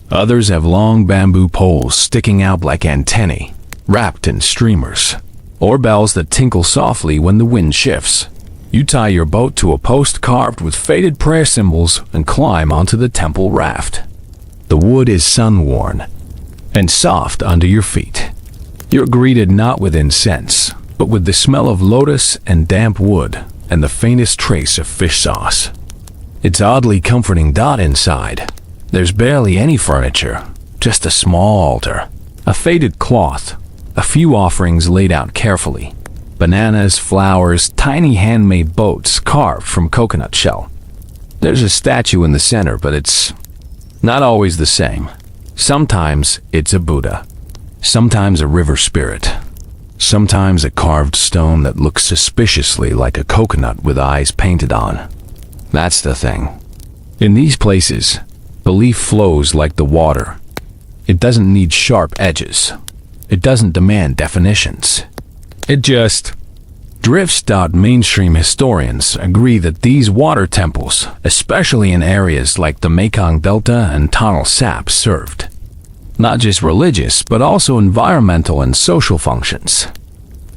Others have long bamboo poles sticking out like antennae, wrapped in streamers, or bells that tinkle softly when the wind shifts. You tie your boat to a post carved with faded prayer symbols and climb onto the temple raft. The wood is sun-worn and soft under your feet. You're greeted not with incense, but with the smell of lotus and damp wood and the faintest trace of fish sauce. It's oddly comforting. Inside, there's barely any furniture, just a small altar, a faded cloth, a few offerings laid out carefully. Bananas, flowers, tiny handmade boats carved from coconut shell. There's a statue in the center, but it's not always the same. Sometimes it's a Buddha, sometimes a river spirit, sometimes a carved stone that looks suspiciously like a coconut with eyes painted on. That's the thing. In these places, belief flows like the water. It doesn't need sharp edges. It doesn't demand definitions. It just drifts. Mainstream historians agree that these water temples, especially in areas like the Mekong Delta and Tonle Sap, served not just religious but also environmental and social functions.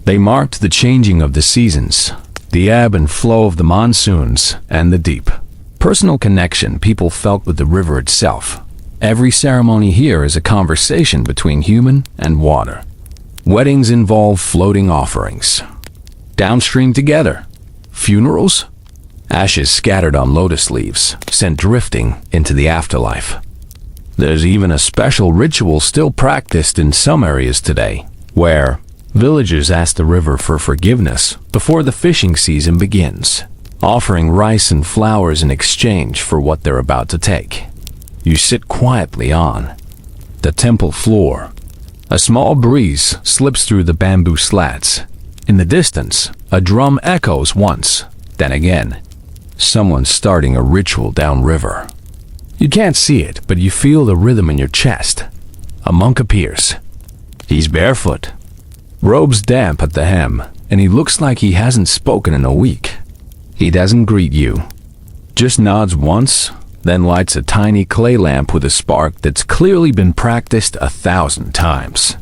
They marked the changing of the seasons, the ebb and flow of the monsoons, and the deep personal connection people felt with the river itself. Every ceremony here is a conversation between human and water. Weddings involve floating offerings. Downstream together. Funerals? Ashes scattered on lotus leaves, sent drifting into the afterlife. There's even a special ritual still practiced in some areas today, where villagers ask the river for forgiveness before the fishing season begins, offering rice and flowers in exchange for what they're about to take. You sit quietly on the temple floor. A small breeze slips through the bamboo slats. In the distance, a drum echoes once, then again. Someone's starting a ritual downriver. You can't see it, but you feel the rhythm in your chest. A monk appears. He's barefoot, robes damp at the hem, and he looks like he hasn't spoken in a week. He doesn't greet you, just nods once, then lights a tiny clay lamp with a spark that's clearly been practiced 1,000 times.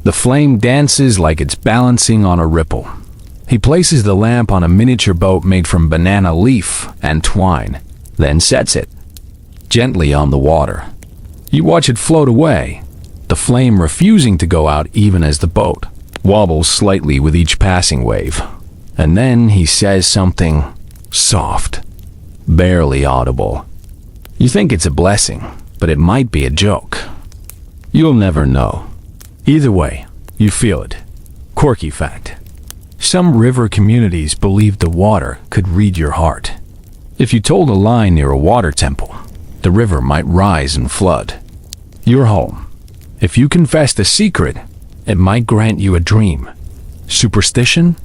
The flame dances like it's balancing on a ripple. He places the lamp on a miniature boat made from banana leaf and twine, then sets it gently on the water. You watch it float away, the flame refusing to go out even as the boat wobbles slightly with each passing wave. And then he says something soft, barely audible. You think it's a blessing, but it might be a joke. You'll never know. Either way, you feel it. Quirky fact. Some river communities believe the water could read your heart. If you told a lie near a water temple, the river might rise and flood your home. If you confessed a secret, it might grant you a dream. Superstition?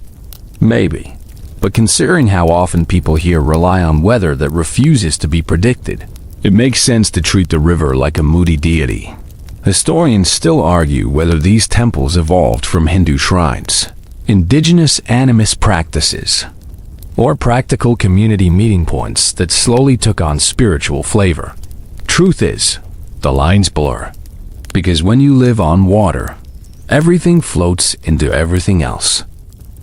Maybe. But considering how often people here rely on weather that refuses to be predicted, it makes sense to treat the river like a moody deity. Historians still argue whether these temples evolved from Hindu shrines, indigenous animist practices, or practical community meeting points that slowly took on spiritual flavor. Truth is, the lines blur. Because when you live on water, everything floats into everything else.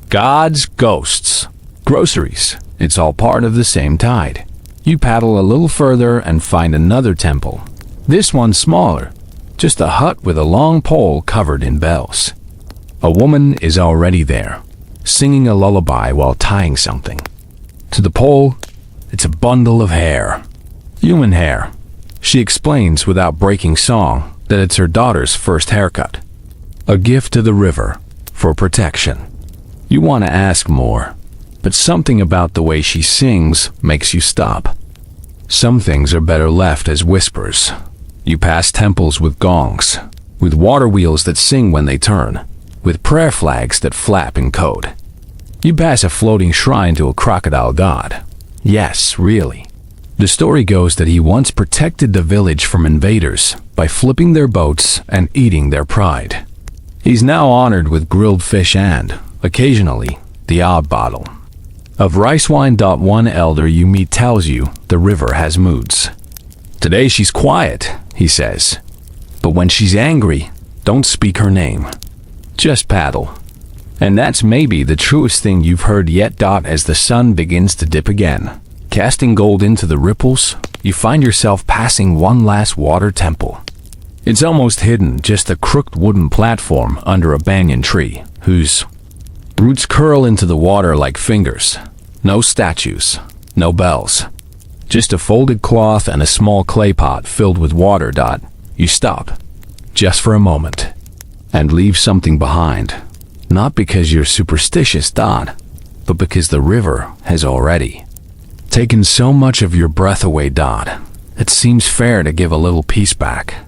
Gods, ghosts, groceries, it's all part of the same tide. You paddle a little further and find another temple. This one smaller, just a hut with a long pole covered in bells. A woman is already there, singing a lullaby while tying something. To the pole, it's a bundle of hair. Human hair. She explains without breaking song that it's her daughter's first haircut. A gift to the river, for protection. You want to ask more, but something about the way she sings makes you stop. Some things are better left as whispers. You pass temples with gongs, with water wheels that sing when they turn, with prayer flags that flap in code. You pass a floating shrine to a crocodile god. Yes, really. The story goes that he once protected the village from invaders by flipping their boats and eating their pride. He's now honored with grilled fish and, occasionally, the odd bottle of rice wine. One elder you meet tells you the river has moods. Today she's quiet, he says, but when she's angry, don't speak her name. Just paddle. And that's maybe the truest thing you've heard yet. As the sun begins to dip again, casting gold into the ripples, you find yourself passing one last water temple. It's almost hidden, just a crooked wooden platform under a banyan tree, whose roots curl into the water like fingers. No statues, no bells. Just a folded cloth and a small clay pot filled with water. You stop, just for a moment, and leave something behind. Not because you're superstitious, but because the river has already taken so much of your breath away. It seems fair to give a little peace back.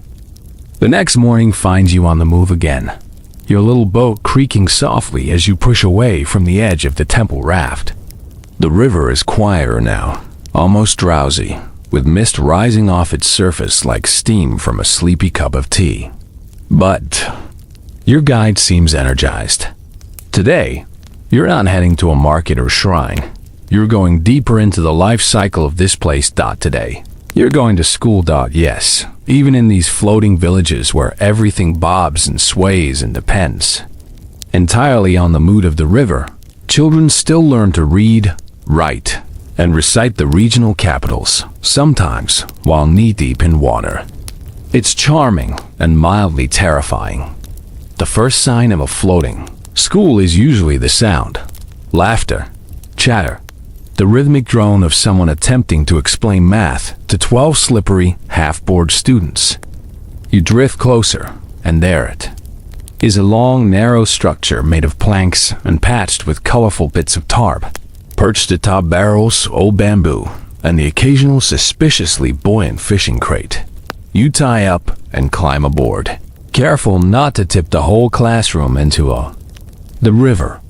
The next morning finds you on the move again, your little boat creaking softly as you push away from the edge of the temple raft. The river is quieter now, almost drowsy, with mist rising off its surface like steam from a sleepy cup of tea. But your guide seems energized. Today, you're not heading to a market or shrine. You're going deeper into the life cycle of this place. Today, you're going to school. Yes, even in these floating villages where everything bobs and sways and depends entirely on the mood of the river, children still learn to read, write, and recite the regional capitals, sometimes while knee-deep in water. It's charming and mildly terrifying. The first sign of a floating school is usually the sound, laughter, chatter, the rhythmic drone of someone attempting to explain math to 12 slippery, half-bored students. You drift closer, and there it is, a long, narrow structure made of planks and patched with colorful bits of tarp. Perched atop barrels, old bamboo, and the occasional suspiciously buoyant fishing crate. You tie up and climb aboard, careful not to tip the whole classroom into the river.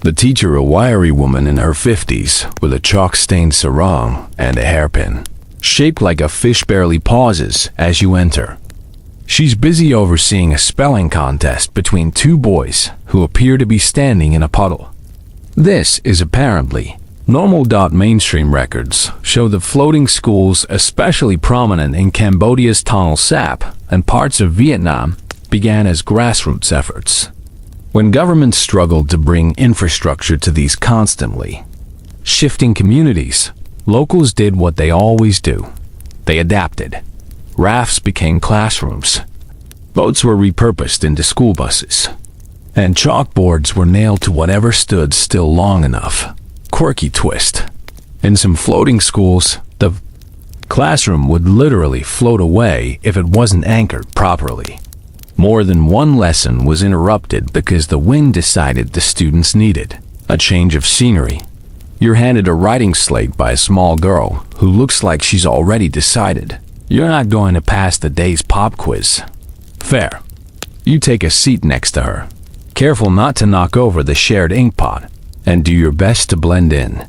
The teacher, a wiry woman in her 50s, with a chalk-stained sarong and a hairpin, shaped like a fish, barely pauses as you enter. She's busy overseeing a spelling contest between two boys who appear to be standing in a puddle. This is apparently normal. Mainstream records show the floating schools, especially prominent in Cambodia's Tonle Sap and parts of Vietnam, began as grassroots efforts. When governments struggled to bring infrastructure to these constantly shifting communities, locals did what they always do. They adapted. Rafts became classrooms. Boats were repurposed into school buses. And chalkboards were nailed to whatever stood still long enough. Quirky twist. In some floating schools, the classroom would literally float away if it wasn't anchored properly. More than one lesson was interrupted because the wind decided the students needed a change of scenery. You're handed a writing slate by a small girl who looks like she's already decided you're not going to pass the day's pop quiz. Fair. You take a seat next to her, careful not to knock over the shared ink pot, and do your best to blend in.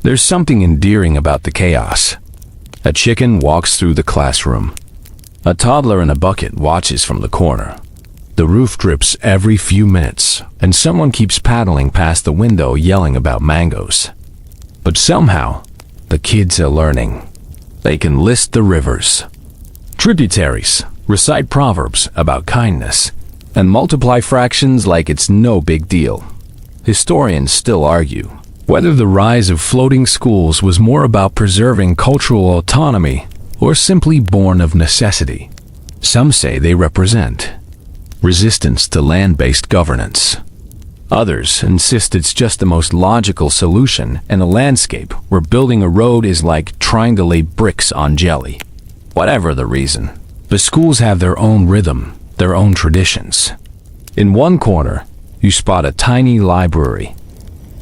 There's something endearing about the chaos. A chicken walks through the classroom. A toddler in a bucket watches from the corner. The roof drips every few minutes, and someone keeps paddling past the window yelling about mangoes. But somehow, the kids are learning. They can list the rivers, tributaries, recite proverbs about kindness, and multiply fractions like it's no big deal. Historians still argue whether the rise of floating schools was more about preserving cultural autonomy or simply born of necessity. Some say they represent resistance to land-based governance. Others insist it's just the most logical solution in a landscape where building a road is like trying to lay bricks on jelly. Whatever the reason, the schools have their own rhythm, their own traditions. In one corner, you spot a tiny library.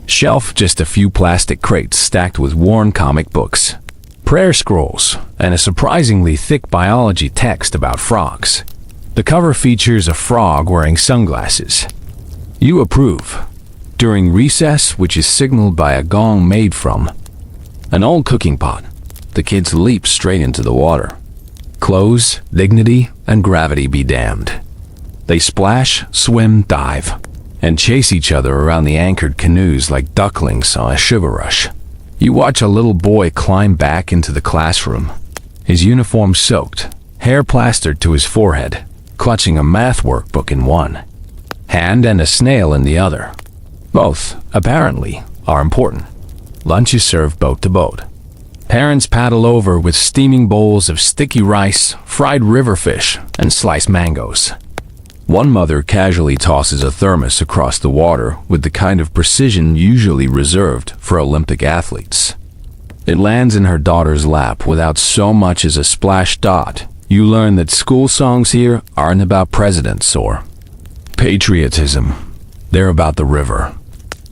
Shelf just a few plastic crates stacked with worn comic books, prayer scrolls, and a surprisingly thick biology text about frogs. The cover features a frog wearing sunglasses. You approve. During recess, which is signaled by a gong made from an old cooking pot, the kids leap straight into the water. Clothes, dignity, and gravity be damned. They splash, swim, dive, and chase each other around the anchored canoes like ducklings on a sugar rush. You watch a little boy climb back into the classroom, his uniform soaked, hair plastered to his forehead, clutching a math workbook in one hand and a snail in the other. Both, apparently, are important. Lunch is served boat to boat. Parents paddle over with steaming bowls of sticky rice, fried river fish, and sliced mangoes. One mother casually tosses a thermos across the water with the kind of precision usually reserved for Olympic athletes. It lands in her daughter's lap without so much as a splash dot. You learn that school songs here aren't about presidents or patriotism. They're about the river.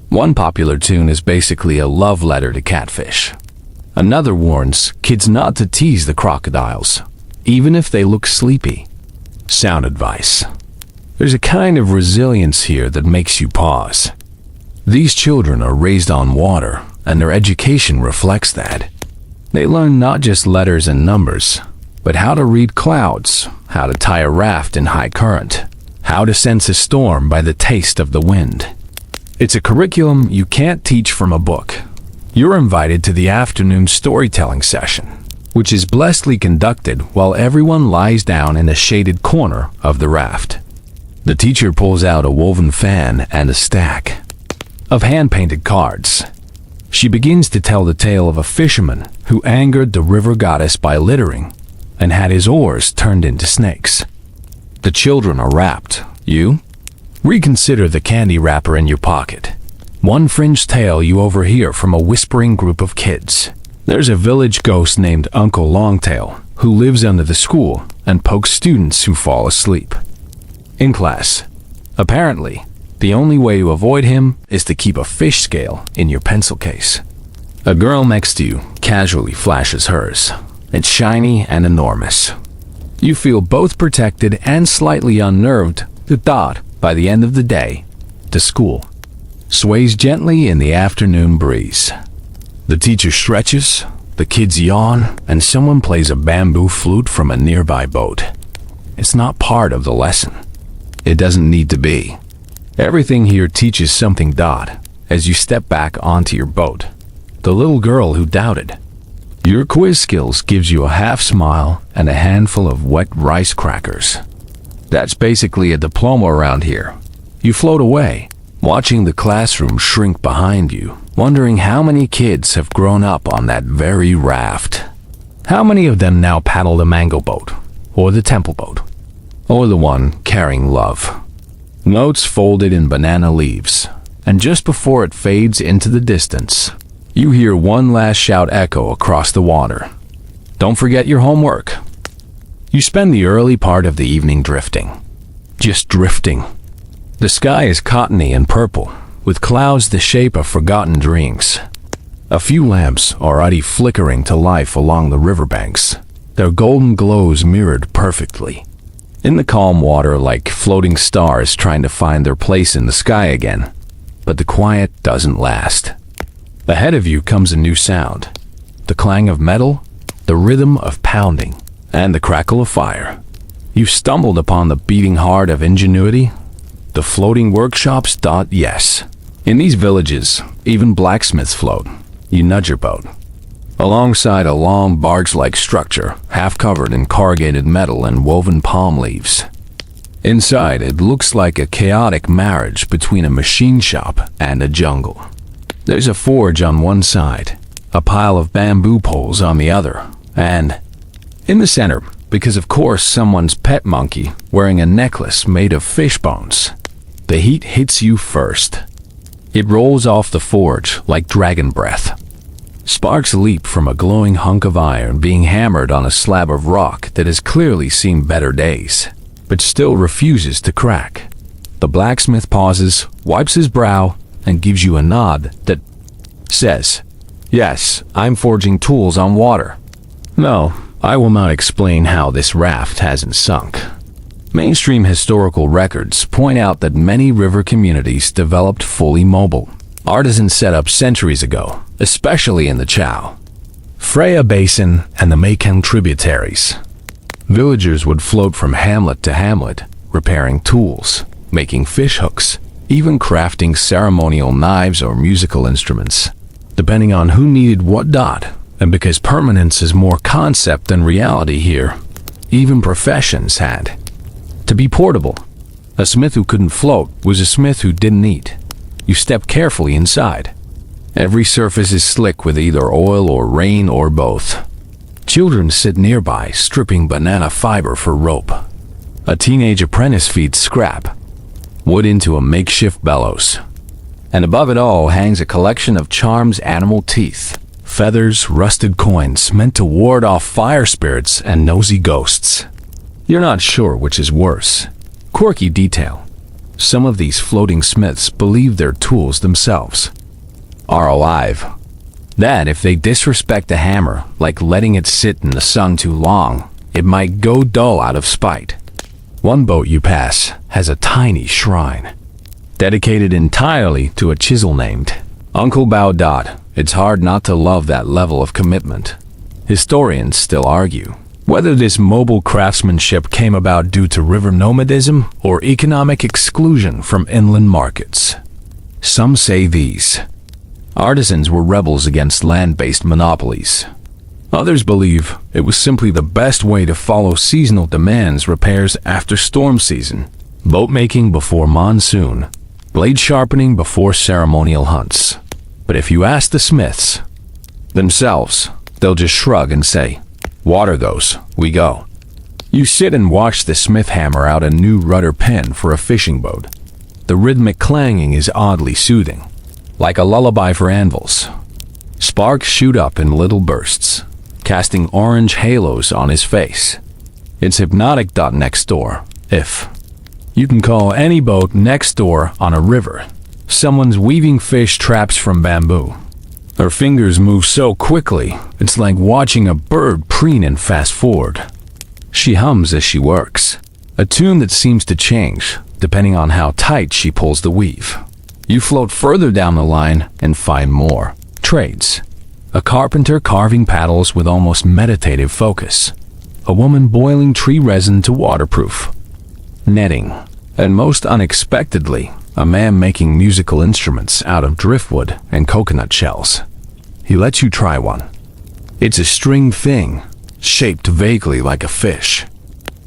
One popular tune is basically a love letter to catfish. Another warns kids not to tease the crocodiles, even if they look sleepy. Sound advice. There's a kind of resilience here that makes you pause. These children are raised on water, and their education reflects that. They learn not just letters and numbers, but how to read clouds, how to tie a raft in high current, how to sense a storm by the taste of the wind. It's a curriculum you can't teach from a book. You're invited to the afternoon storytelling session, which is blessedly conducted while everyone lies down in a shaded corner of the raft. The teacher pulls out a woven fan and a stack of hand-painted cards. She begins to tell the tale of a fisherman who angered the river goddess by littering and had his oars turned into snakes. The children are rapt. You reconsider the candy wrapper in your pocket. One fringe tale you overhear from a whispering group of kids. There's a village ghost named Uncle Longtail who lives under the school and pokes students who fall asleep in class. Apparently, the only way to avoid him is to keep a fish scale in your pencil case. A girl next to you casually flashes hers. It's shiny and enormous. You feel both protected and slightly unnerved. The thought, by the end of the day, to school sways gently in the afternoon breeze. The teacher stretches, the kids yawn, and someone plays a bamboo flute from a nearby boat. It's not part of the lesson. It doesn't need to be. Everything here teaches something. As you step back onto your boat, the little girl who doubted. Your quiz skills gives you a half smile and a handful of wet rice crackers. That's basically a diploma around here. You float away, watching the classroom shrink behind you, wondering how many kids have grown up on that very raft. How many of them now paddle the mango boat, or the temple boat, or the one carrying love. Notes folded in banana leaves, and just before it fades into the distance, you hear one last shout echo across the water. Don't forget your homework. You spend the early part of the evening drifting. Just drifting. The sky is cottony and purple, with clouds the shape of forgotten dreams. A few lamps are already flickering to life along the riverbanks, their golden glows mirrored perfectly. In the calm water, like floating stars trying to find their place in the sky again. But the quiet doesn't last. Ahead of you comes a new sound. The clang of metal, the rhythm of pounding, and the crackle of fire. You've stumbled upon the beating heart of ingenuity. The floating workshops. Yes. In these villages, even blacksmiths float. You nudge your boat. Alongside a long barge-like structure, half covered in corrugated metal and woven palm leaves. Inside, it looks like a chaotic marriage between a machine shop and a jungle. There's a forge on one side, a pile of bamboo poles on the other, and in the center, because of course someone's pet monkey wearing a necklace made of fish bones. The heat hits you first. It rolls off the forge like dragon breath. Sparks leap from a glowing hunk of iron being hammered on a slab of rock that has clearly seen better days, but still refuses to crack. The blacksmith pauses, wipes his brow, and gives you a nod that says, "Yes, I'm forging tools on water." No, I will not explain how this raft hasn't sunk. Mainstream historical records point out that many river communities developed fully mobile, artisan setups centuries ago, especially in the Chao Phraya Basin and the Mekong tributaries. Villagers would float from hamlet to hamlet, repairing tools, making fish hooks, even crafting ceremonial knives or musical instruments, depending on who needed what. And because permanence is more concept than reality here, even professions had to be portable. A smith who couldn't float was a smith who didn't eat. You step carefully inside. Every surface is slick with either oil or rain or both. Children sit nearby, stripping banana fiber for rope. A teenage apprentice feeds scrap wood into a makeshift bellows. And above it all hangs a collection of charms, animal teeth, feathers, rusted coins meant to ward off fire spirits and nosy ghosts. You're not sure which is worse. Quirky detail. Some of these floating smiths believe their tools themselves are alive. That if they disrespect the hammer, like letting it sit in the sun too long, it might go dull out of spite. One boat you pass has a tiny shrine, dedicated entirely to a chisel named Uncle Bao. It's hard not to love that level of commitment. Historians still argue whether this mobile craftsmanship came about due to river nomadism or economic exclusion from inland markets. Some say these artisans were rebels against land-based monopolies. Others believe it was simply the best way to follow seasonal demands, repairs after storm season, boat making before monsoon, blade sharpening before ceremonial hunts. But if you ask the smiths themselves, they'll just shrug and say, "Water goes, we go." You sit and watch the smith hammer out a new rudder pin for a fishing boat. The rhythmic clanging is oddly soothing, like a lullaby for anvils. Sparks shoot up in little bursts, casting orange halos on his face. It's hypnotic. Next door. If you can call any boat next door on a river. Someone's weaving fish traps from bamboo. Her fingers move so quickly, it's like watching a bird preen and fast forward. She hums as she works, a tune that seems to change depending on how tight she pulls the weave. You float further down the line and find more. Trades. A carpenter carving paddles with almost meditative focus. A woman boiling tree resin to waterproof. Netting. And most unexpectedly, a man making musical instruments out of driftwood and coconut shells. He lets you try one. It's a string thing, shaped vaguely like a fish.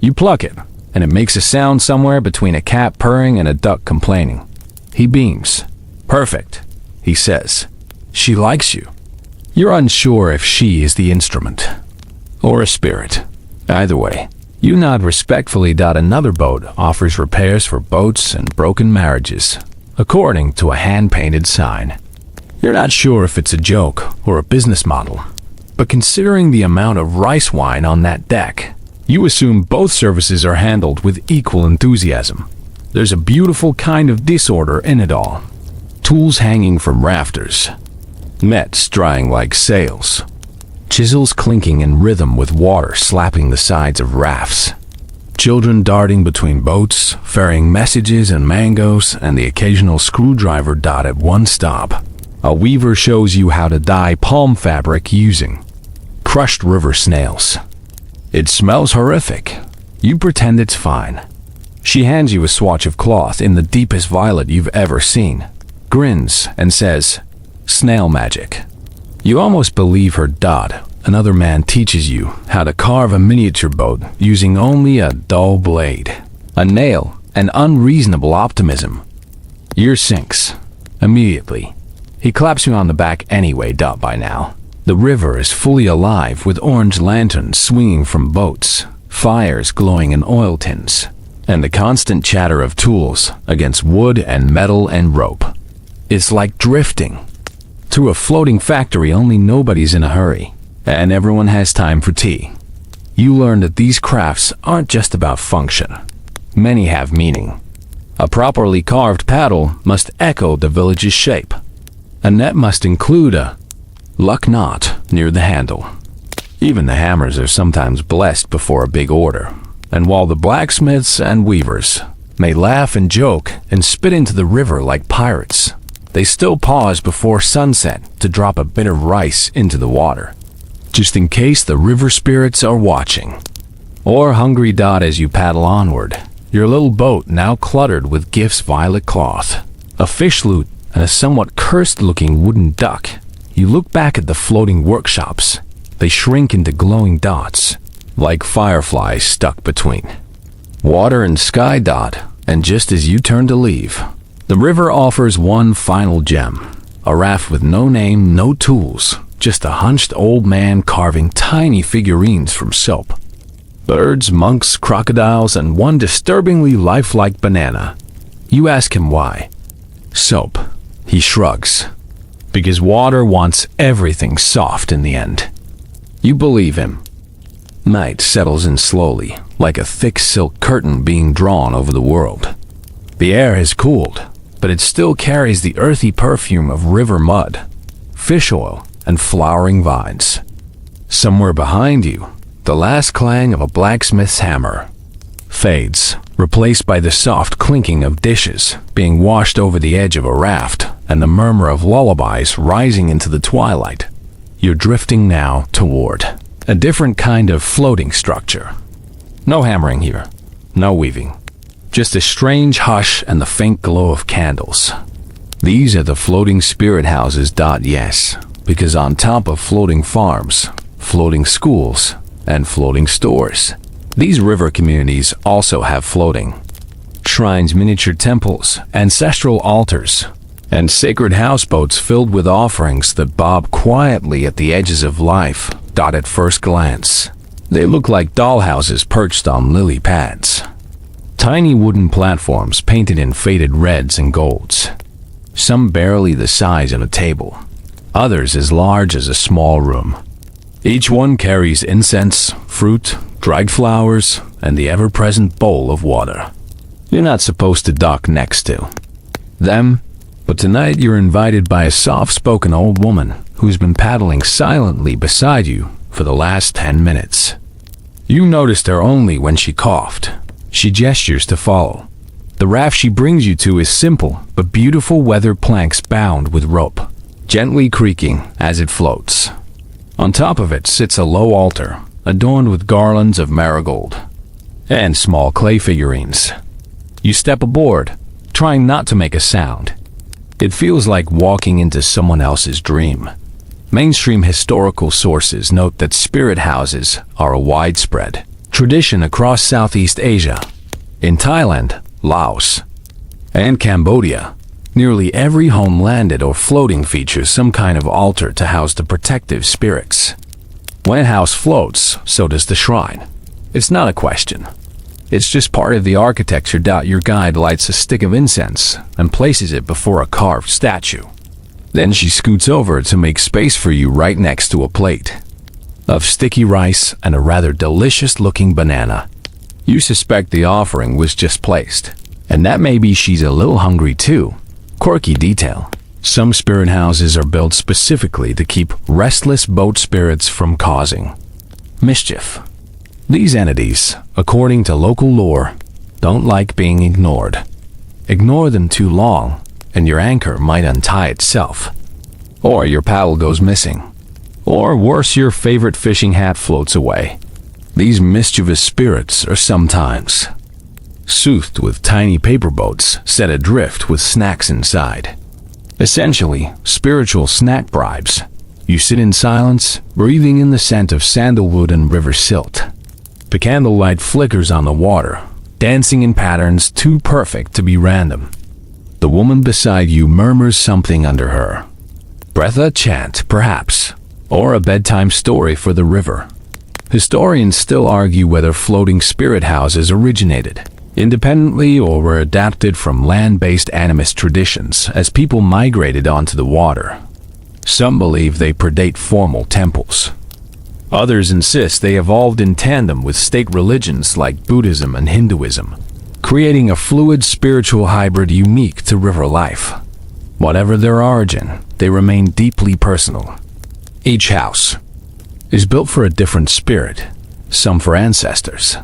You pluck it, and it makes a sound somewhere between a cat purring and a duck complaining. He beams. Perfect, he says. She likes you. You're unsure if she is the instrument or a spirit. Either way, you nod respectfully. Another boat offers repairs for boats and broken marriages, according to a hand-painted sign. You're not sure if it's a joke or a business model, but considering the amount of rice wine on that deck, you assume both services are handled with equal enthusiasm. There's a beautiful kind of disorder in it all. Tools hanging from rafters, nets drying like sails, chisels clinking in rhythm with water slapping the sides of rafts, children darting between boats, ferrying messages and mangoes, and the occasional screwdriver. At one stop, a weaver shows you how to dye palm fabric using crushed river snails. It smells horrific. You pretend it's fine. She hands you a swatch of cloth in the deepest violet you've ever seen, grins, and says, "Snail magic." You almost believe her. Another man teaches you how to carve a miniature boat using only a dull blade, a nail, and unreasonable optimism. Yours sinks. Immediately. He claps you on the back anyway. By now, the river is fully alive with orange lanterns swinging from boats, fires glowing in oil tins, and the constant chatter of tools against wood and metal and rope. It's like drifting through a floating factory, only nobody's in a hurry, and everyone has time for tea. You learn that these crafts aren't just about function. Many have meaning. A properly carved paddle must echo the village's shape. A net must include a luck knot near the handle. Even the hammers are sometimes blessed before a big order. And while the blacksmiths and weavers may laugh and joke and spit into the river like pirates, they still pause before sunset to drop a bit of rice into the water, just in case the river spirits are watching. Or hungry. As you paddle onward, your little boat now cluttered with gifts: violet cloth, a fish lute, and a somewhat cursed-looking wooden duck. You look back at the floating workshops. They shrink into glowing dots, like fireflies stuck between water and sky. And just as you turn to leave, the river offers one final gem, a raft with no name, no tools, just a hunched old man carving tiny figurines from soap. Birds, monks, crocodiles, and one disturbingly lifelike banana. You ask him why. Soap. He shrugs. Because water wants everything soft in the end. You believe him. Night settles in slowly, like a thick silk curtain being drawn over the world. The air has cooled, but it still carries the earthy perfume of river mud, fish oil, and flowering vines. Somewhere behind you, the last clang of a blacksmith's hammer fades, replaced by the soft clinking of dishes being washed over the edge of a raft and the murmur of lullabies rising into the twilight. You're drifting now toward a different kind of floating structure. No hammering here, no weaving, just a strange hush and the faint glow of candles. These are the floating spirit houses. Yes, because on top of floating farms, floating schools, and floating stores, these river communities also have floating shrines, miniature temples, ancestral altars, and sacred houseboats filled with offerings that bob quietly at the edges of life. At first glance, they look like dollhouses perched on lily pads. Tiny wooden platforms painted in faded reds and golds, some barely the size of a table, others as large as a small room. Each one carries incense, fruit, dried flowers, and the ever-present bowl of water. You're not supposed to dock next to them, but tonight you're invited by a soft-spoken old woman who's been paddling silently beside you for the last 10 minutes. You noticed her only when she coughed. She gestures to follow. The raft she brings you to is simple but beautiful weather planks bound with rope, gently creaking as it floats. On top of it sits a low altar adorned with garlands of marigold and small clay figurines. You step aboard, trying not to make a sound. It feels like walking into someone else's dream. Mainstream historical sources note that spirit houses are a widespread tradition across Southeast Asia. In Thailand, Laos, and Cambodia, nearly every home landed or floating features some kind of altar to house the protective spirits. When a house floats, so does the shrine. It's not a question. It's just part of the architecture. Your guide lights a stick of incense and places it before a carved statue. Then she scoots over to make space for you right next to a plate of sticky rice and a rather delicious-looking banana. You suspect the offering was just placed, and that maybe she's a little hungry too. Quirky detail. Some spirit houses are built specifically to keep restless boat spirits from causing mischief. These entities, according to local lore, don't like being ignored. Ignore them too long, and your anchor might untie itself. Or your paddle goes missing. Or worse, your favorite fishing hat floats away. These mischievous spirits are sometimes soothed with tiny paper boats set adrift with snacks inside. Essentially, spiritual snack bribes. You sit in silence, breathing in the scent of sandalwood and river silt. The candlelight flickers on the water, dancing in patterns too perfect to be random. The woman beside you murmurs something under her breath, a chant, perhaps, or a bedtime story for the river. Historians still argue whether floating spirit houses originated independently or were adapted from land-based animist traditions as people migrated onto the water. Some believe they predate formal temples. Others insist they evolved in tandem with state religions like Buddhism and Hinduism, creating a fluid spiritual hybrid unique to river life. Whatever their origin, they remain deeply personal. Each house is built for a different spirit, some for ancestors,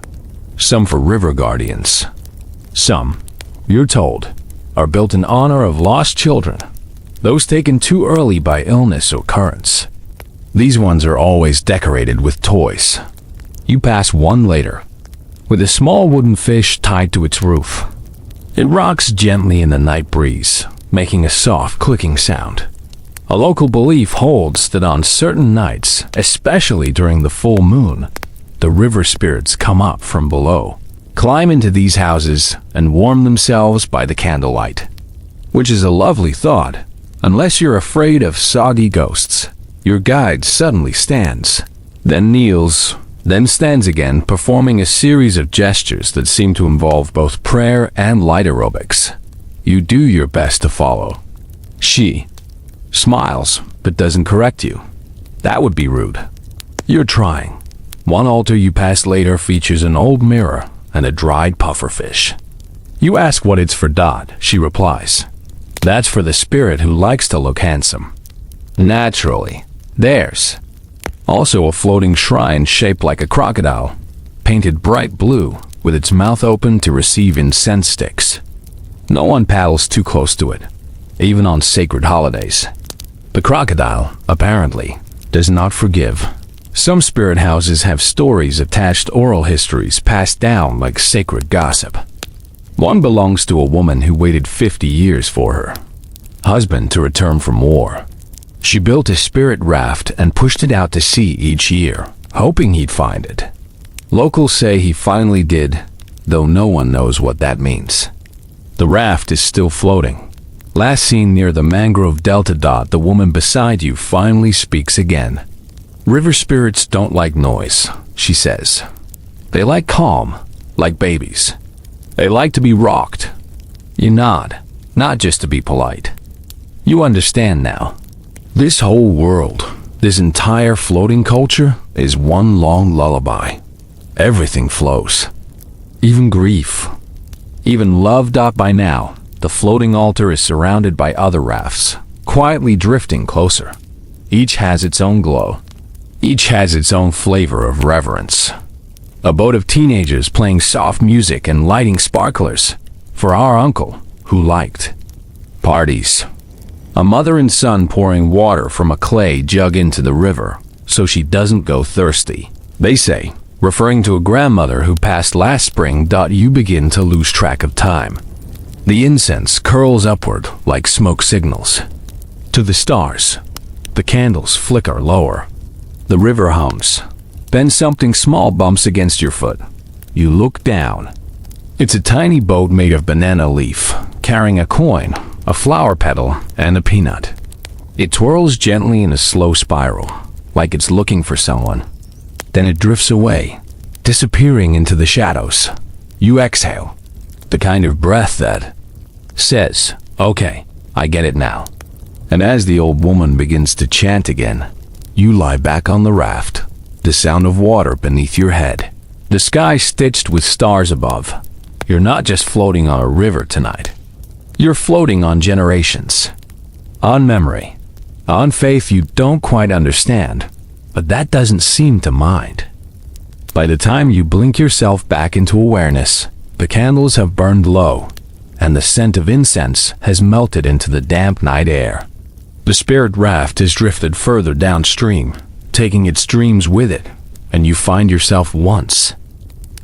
some for river guardians. Some, you're told, are built in honor of lost children, those taken too early by illness or currents. These ones are always decorated with toys. You pass one later, with a small wooden fish tied to its roof. It rocks gently in the night breeze, making a soft clicking sound. A local belief holds that on certain nights, especially during the full moon, the river spirits come up from below, climb into these houses, and warm themselves by the candlelight. Which is a lovely thought, unless you're afraid of soggy ghosts. Your guide suddenly stands, then kneels, then stands again, performing a series of gestures that seem to involve both prayer and light aerobics. You do your best to follow. She smiles, but doesn't correct you. That would be rude. You're trying. One altar you pass later features an old mirror and a dried pufferfish. You ask what it's for. She replies, "That's for the spirit who likes to look handsome." Naturally, theirs. Also a floating shrine shaped like a crocodile, painted bright blue, with its mouth open to receive incense sticks. No one paddles too close to it, even on sacred holidays. The crocodile, apparently, does not forgive. Some spirit houses have stories attached, oral histories passed down like sacred gossip. One belongs to a woman who waited 50 years for her husband to return from war. She built a spirit raft and pushed it out to sea each year, hoping he'd find it. Locals say he finally did, though no one knows what that means. The raft is still floating. Last seen near the mangrove delta. The woman beside you finally speaks again. River spirits don't like noise, she says. They like calm, like babies. They like to be rocked. You nod, not just to be polite. You understand now. This whole world, This entire floating culture is one long lullaby. Everything flows. Even grief. Even love. By now, the floating altar is surrounded by other rafts, quietly drifting closer. Each has its own glow. Each has its own flavor of reverence. A boat of teenagers playing soft music and lighting sparklers for our uncle, who liked parties. A mother and son pouring water from a clay jug into the river so she doesn't go thirsty. They say, referring to a grandmother who passed last spring. You begin to lose track of time. The incense curls upward like smoke signals to the stars. The candles flicker lower. The river hums. Then something small bumps against your foot. You look down. It's a tiny boat made of banana leaf, carrying a coin, a flower petal, and a peanut. It twirls gently in a slow spiral, like it's looking for someone. Then it drifts away, disappearing into the shadows. You exhale, the kind of breath that says, "Okay, I get it now." And as the old woman begins to chant again, you lie back on the raft, the sound of water beneath your head, the sky stitched with stars above. You're not just floating on a river tonight. You're floating on generations, on memory, on faith you don't quite understand, but that doesn't seem to mind. By the time you blink yourself back into awareness, the candles have burned low, and the scent of incense has melted into the damp night air. The spirit raft has drifted further downstream, taking its dreams with it, and you find yourself once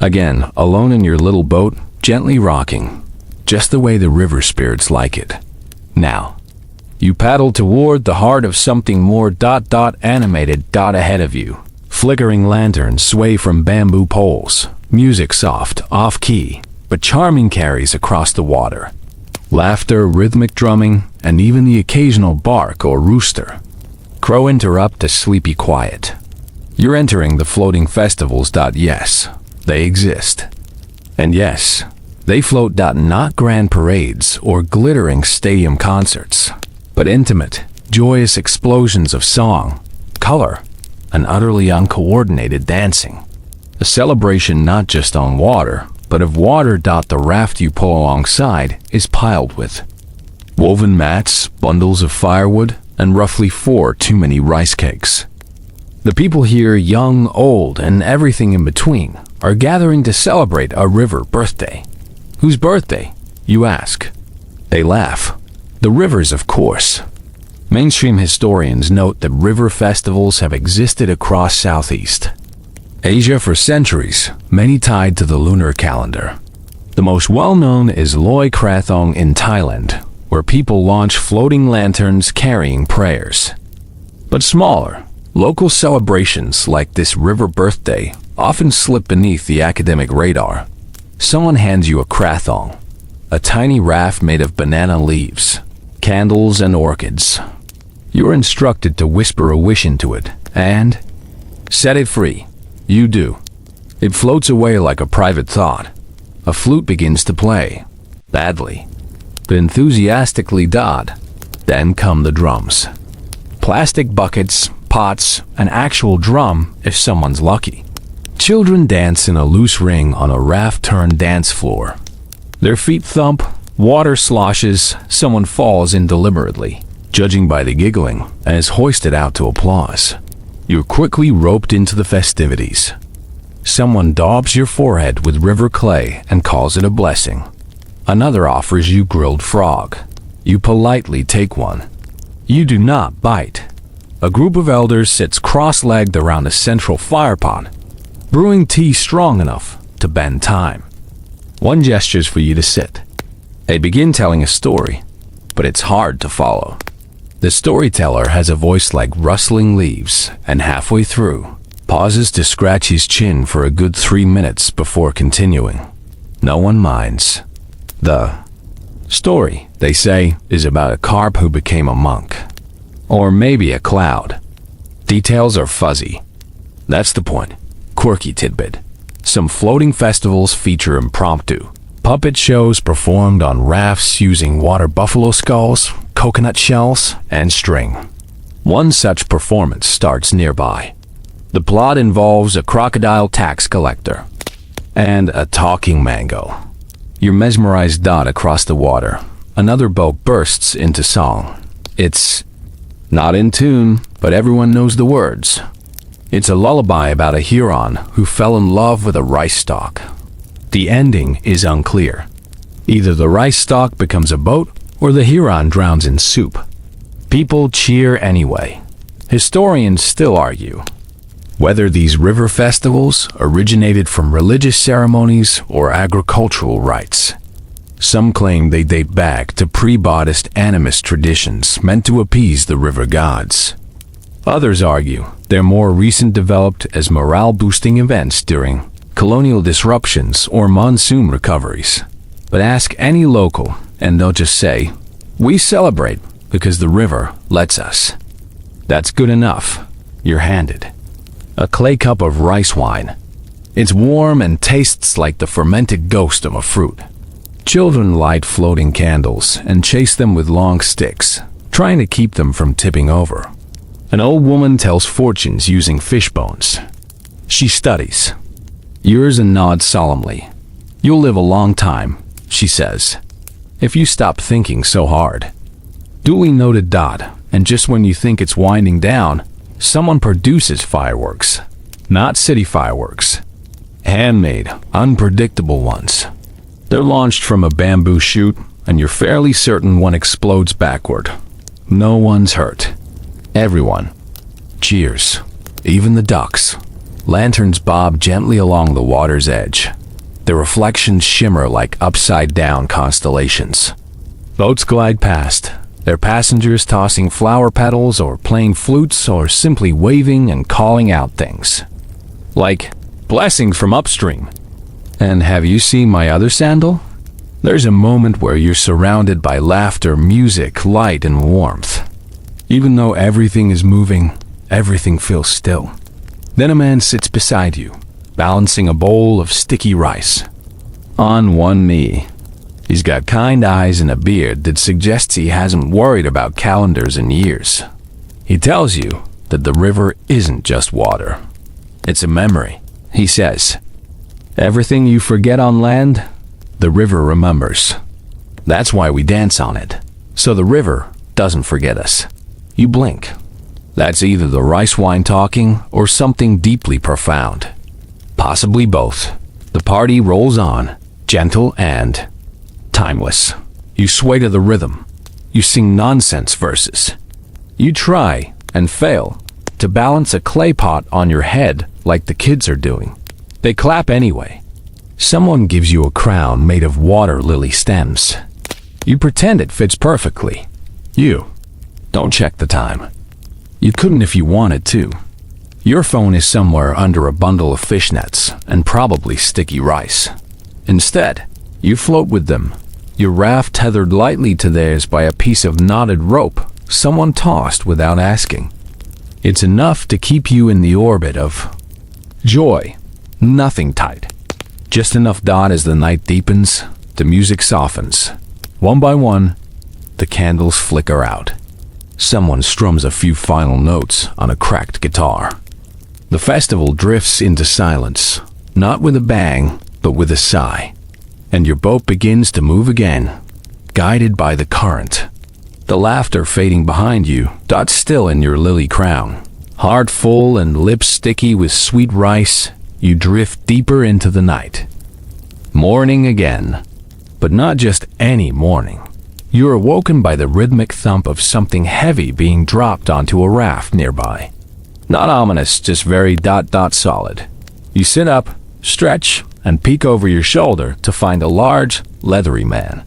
again alone in your little boat, gently rocking, just the way the river spirits like it. Now, you paddle toward the heart of something more animated. Ahead of you, flickering lanterns sway from bamboo poles, music soft, off-key, but charming carries across the water. Laughter, rhythmic drumming, and even the occasional bark or rooster crow interrupt the sleepy quiet. You're entering the floating festivals. Yes, they exist. And yes, they float. Not grand parades or glittering stadium concerts, but intimate, joyous explosions of song, color, and utterly uncoordinated dancing. A celebration not just on water, but of water. The raft you pull alongside is piled with woven mats, bundles of firewood, and roughly 4 too many rice cakes. The people here, young, old, and everything in between, are gathering to celebrate a river birthday. Whose birthday, you ask? They laugh. The river's, of course. Mainstream historians note that river festivals have existed across Southeast Asia for centuries, many tied to the lunar calendar. The most well-known is Loy Krathong in Thailand, where people launch floating lanterns carrying prayers. But smaller, local celebrations like this river birthday often slip beneath the academic radar. Someone hands you a krathong, a tiny raft made of banana leaves, candles, and orchids. You're instructed to whisper a wish into it and set it free. You do. It floats away like a private thought. A flute begins to play, badly, but enthusiastically. Then come the drums. Plastic buckets, pots, an actual drum if someone's lucky. Children dance in a loose ring on a raft-turned dance floor. Their feet thump, water sloshes, someone falls in deliberately, judging by the giggling, and is hoisted out to applause. You're quickly roped into the festivities. Someone daubs your forehead with river clay and calls it a blessing. Another offers you grilled frog. You politely take one. You do not bite. A group of elders sits cross-legged around a central fire pot, brewing tea strong enough to bend time. One gestures for you to sit. They begin telling a story, but it's hard to follow. The storyteller has a voice like rustling leaves, and halfway through, pauses to scratch his chin for a good 3 minutes before continuing. No one minds. The story, they say, is about a carp who became a monk. Or maybe a cloud. Details are fuzzy. That's the point. Quirky tidbit. Some floating festivals feature impromptu puppet shows performed on rafts using water buffalo skulls, coconut shells, and string. One such performance starts nearby. The plot involves a crocodile tax collector and a talking mango. You're mesmerized across the water. Another boat bursts into song. It's not in tune, but everyone knows the words. It's a lullaby about a Huron who fell in love with a rice stalk. The ending is unclear. Either the rice stalk becomes a boat, or the Huron drowns in soup. People cheer anyway. Historians still argue whether these river festivals originated from religious ceremonies or agricultural rites. Some claim they date back to pre-Buddhist animist traditions meant to appease the river gods. Others argue they're more recent, developed as morale-boosting events during colonial disruptions or monsoon recoveries. But ask any local and they'll just say, "We celebrate because the river lets us." That's good enough. You're handed a clay cup of rice wine. It's warm and tastes like the fermented ghost of a fruit. Children light floating candles and chase them with long sticks, trying to keep them from tipping over. An old woman tells fortunes using fish bones. She studies, yours, and nods solemnly. "You'll live a long time," she says, "if you stop thinking so hard." Duly noted. And just when you think it's winding down, someone produces fireworks. Not city fireworks. Handmade, unpredictable ones. They're launched from a bamboo shoot, and you're fairly certain one explodes backward. No one's hurt. Everyone cheers. Even the ducks. Lanterns bob gently along the water's edge. Their reflections shimmer like upside-down constellations. Boats glide past, their passengers tossing flower petals or playing flutes or simply waving and calling out things. Like, "Blessings from upstream." And "Have you seen my other sandal?" There's a moment where you're surrounded by laughter, music, light, and warmth. Even though everything is moving, everything feels still. Then a man sits beside you, balancing a bowl of sticky rice. On one knee. He's got kind eyes and a beard that suggests he hasn't worried about calendars in years. He tells you that the river isn't just water. It's a memory, he says. Everything you forget on land, the river remembers. That's why we dance on it, so the river doesn't forget us. You blink. That's either the rice wine talking or something deeply profound. Possibly both. The party rolls on, gentle and timeless. You sway to the rhythm. You sing nonsense verses. You try and fail to balance a clay pot on your head like the kids are doing. They clap anyway. Someone gives you a crown made of water lily stems. You pretend it fits perfectly. You don't check the time. You couldn't if you wanted to. Your phone is somewhere under a bundle of fishnets and probably sticky rice. Instead, you float with them, your raft tethered lightly to theirs by a piece of knotted rope someone tossed without asking. It's enough to keep you in the orbit of joy. Nothing tight. Just enough as the night deepens, the music softens. One by one, the candles flicker out. Someone strums a few final notes on a cracked guitar. The festival drifts into silence, not with a bang, but with a sigh. And your boat begins to move again, guided by the current. The laughter fading behind you, still in your lily crown. Heart full and lips sticky with sweet rice, you drift deeper into the night. Morning again. But not just any morning. You're awoken by the rhythmic thump of something heavy being dropped onto a raft nearby. Not ominous, just very solid. You sit up, stretch, and peek over your shoulder to find a large, leathery man,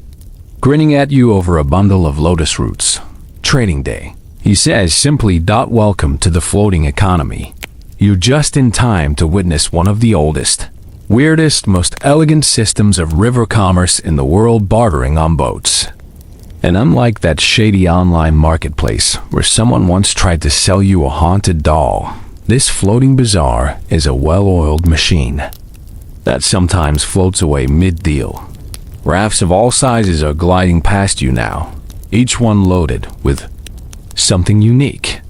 grinning at you over a bundle of lotus roots. Trading day. He says simply, "Welcome to the floating economy." You're just in time to witness one of the oldest, weirdest, most elegant systems of river commerce in the world, bartering on boats. And unlike that shady online marketplace where someone once tried to sell you a haunted doll, this floating bazaar is a well-oiled machine that sometimes floats away mid-deal. Rafts of all sizes are gliding past you now, each one loaded with something unique.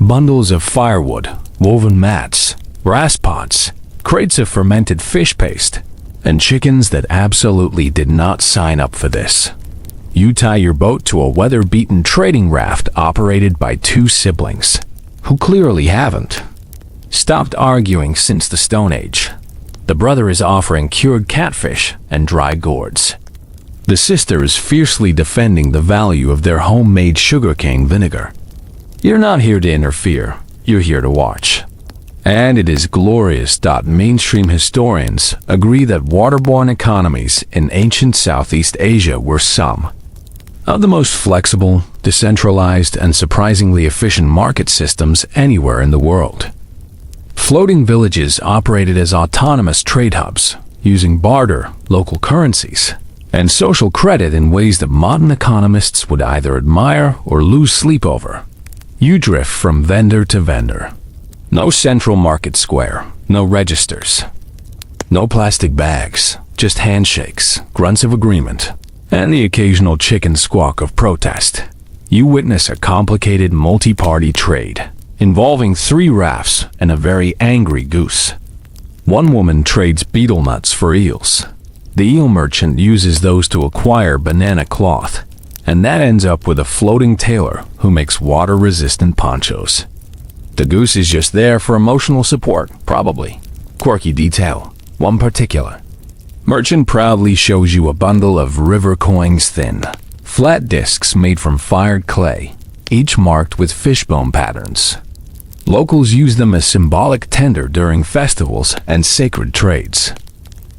bundles of firewood, woven mats, brass pots, crates of fermented fish paste, and chickens that absolutely did not sign up for this. You tie your boat to a weather-beaten trading raft operated by two siblings, who clearly haven't stopped arguing since the Stone Age. The brother is offering cured catfish and dry gourds. The sister is fiercely defending the value of their homemade sugarcane vinegar. You're not here to interfere, you're here to watch. And it is glorious. Mainstream historians agree that waterborne economies in ancient Southeast Asia were some of the most flexible, decentralized, and surprisingly efficient market systems anywhere in the world. Floating villages operated as autonomous trade hubs, using barter, local currencies, and social credit in ways that modern economists would either admire or lose sleep over. You drift from vendor to vendor. No central market square, no registers, no plastic bags, just handshakes, grunts of agreement, and the occasional chicken squawk of protest. You witness a complicated multi-party trade involving 3 rafts and a very angry goose. One woman trades beetle nuts for eels. The eel merchant uses those to acquire banana cloth, and that ends up with a floating tailor who makes water-resistant ponchos. The goose is just there for emotional support, probably. Quirky detail, one particular. Merchant proudly shows you a bundle of river coins thin, flat discs made from fired clay, each marked with fishbone patterns. Locals use them as symbolic tender during festivals and sacred trades.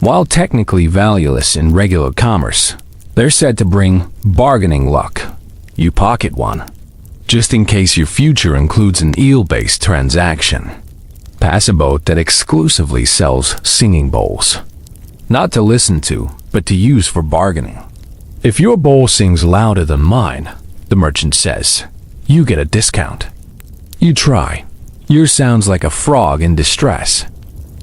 While technically valueless in regular commerce, they're said to bring bargaining luck. You pocket one, just in case your future includes an eel-based transaction. Pass a boat that exclusively sells singing bowls. Not to listen to, but to use for bargaining. If your bowl sings louder than mine, the merchant says, you get a discount. You try. Yours sounds like a frog in distress.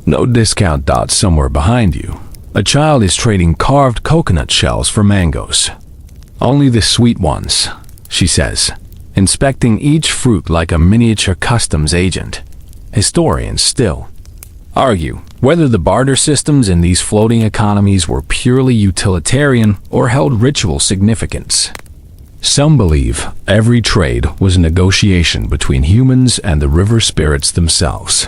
No discount. Somewhere behind you, a child is trading carved coconut shells for mangoes. Only the sweet ones, she says, inspecting each fruit like a miniature customs agent. Historians still argue whether the barter systems in these floating economies were purely utilitarian or held ritual significance. Some believe every trade was a negotiation between humans and the river spirits themselves.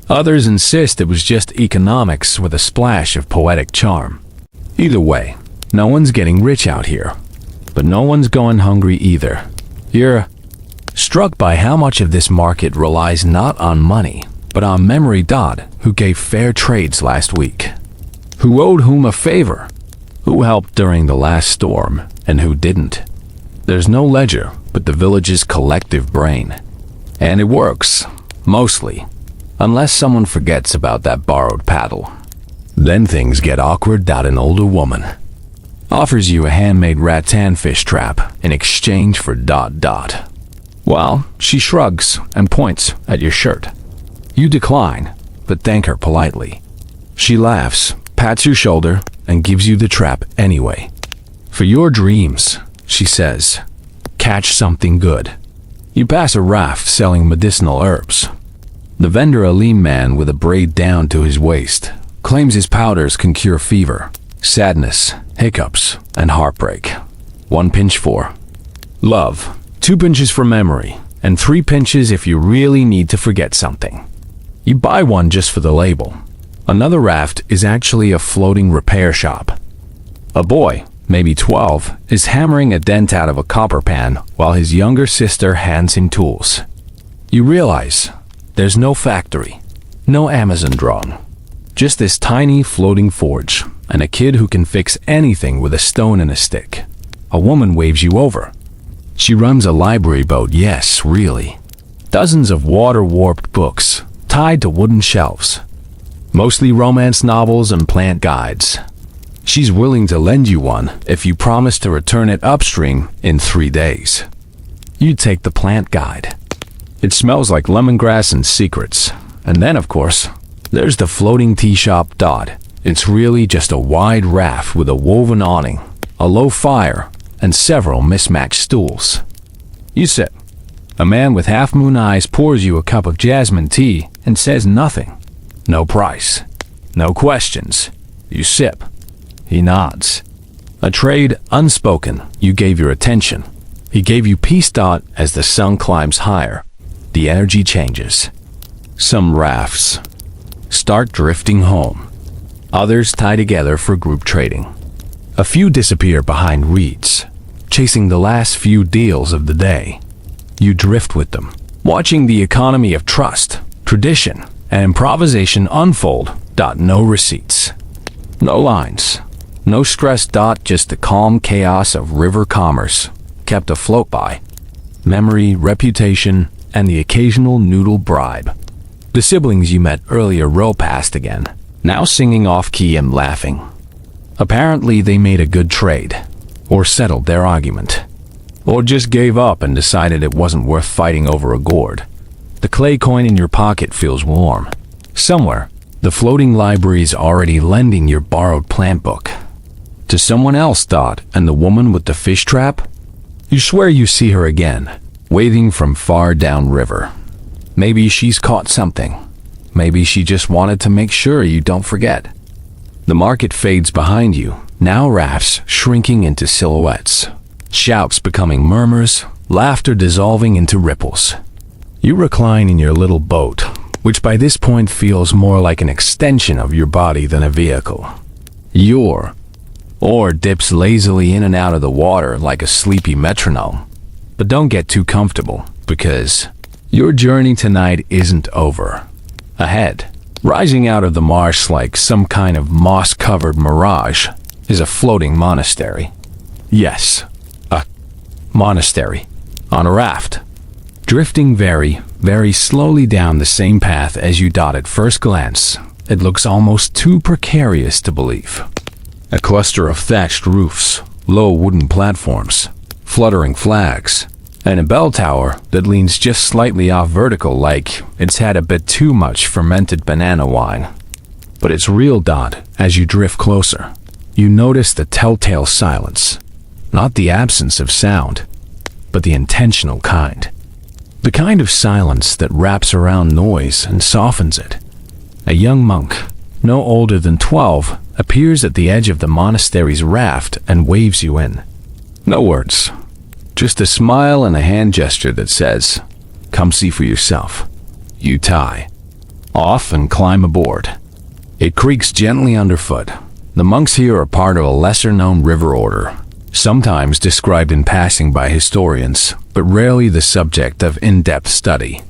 Others insist it was just economics with a splash of poetic charm. Either way, no one's getting rich out here, but no one's going hungry either. You're struck by how much of this market relies not on money, but on memory. Who gave fair trades last week? Who owed whom a favor? Who helped during the last storm, and who didn't? There's no ledger but the village's collective brain. And it works, mostly, unless someone forgets about that borrowed paddle. Then things get awkward. An older woman offers you a handmade rattan fish trap in exchange for ... Well, she shrugs and points at your shirt. You decline, but thank her politely. She laughs, pats your shoulder, and gives you the trap anyway. For your dreams, she says, catch something good. You pass a raft selling medicinal herbs. The vendor, a lean man with a braid down to his waist, claims his powders can cure fever, sadness, hiccups, and heartbreak. 1 pinch for love, 2 pinches for memory, and 3 pinches if you really need to forget something. You buy one just for the label. Another raft is actually a floating repair shop. A boy, maybe 12, is hammering a dent out of a copper pan while his younger sister hands him tools. You realize there's no factory, no Amazon drone, just this tiny floating forge and a kid who can fix anything with a stone and a stick. A woman waves you over. She runs a library boat. Yes, really. Dozens of water-warped books tied to wooden shelves, mostly romance novels and plant guides. She's willing to lend you one if you promise to return it upstream in 3 days. You take the plant guide. It smells like lemongrass and secrets. And then, of course, there's the floating tea shop. It's really just a wide raft with a woven awning, a low fire, and several mismatched stools. You sit, A man with half-moon eyes pours you a cup of jasmine tea and says nothing. No price. No questions. You sip. He nods. A trade unspoken. You gave your attention. He gave you peace. As the sun climbs higher, the energy changes. Some rafts start drifting home. Others tie together for group trading. A few disappear behind reeds, chasing the last few deals of the day. You drift with them, watching the economy of trust, tradition, and improvisation unfold. No receipts. No lines. No stress. Just the calm chaos of river commerce, kept afloat by memory, reputation, and the occasional noodle bribe. The siblings you met earlier row past again, now singing off-key and laughing. Apparently they made a good trade, or settled their argument, or just gave up and decided it wasn't worth fighting over a gourd. The clay coin in your pocket feels warm. Somewhere, the floating library's already lending your borrowed plant book to someone else. And the woman with the fish trap? You swear you see her again, waving from far downriver. Maybe she's caught something. Maybe she just wanted to make sure you don't forget. The market fades behind you, now rafts shrinking into silhouettes, shouts becoming murmurs, laughter dissolving into ripples. You recline in your little boat, which by this point feels more like an extension of your body than a vehicle. Your oar dips lazily in and out of the water like a sleepy metronome. But don't get too comfortable, because your journey tonight isn't over. Ahead, rising out of the marsh like some kind of moss-covered mirage, is a floating monastery. Yes, a monastery, on a raft, drifting very, very slowly down the same path as you. At first glance, it looks almost too precarious to believe. A cluster of thatched roofs, low wooden platforms, fluttering flags, and a bell tower that leans just slightly off vertical like it's had a bit too much fermented banana wine. But it's real. As you drift closer, you notice the telltale silence. Not the absence of sound, but the intentional kind. The kind of silence that wraps around noise and softens it. A young monk, no older than 12, appears at the edge of the monastery's raft and waves you in. No words. Just a smile and a hand gesture that says, "Come see for yourself." You tie off and climb aboard. It creaks gently underfoot. The monks here are part of a lesser-known river order, sometimes described in passing by historians, but rarely the subject of in-depth study.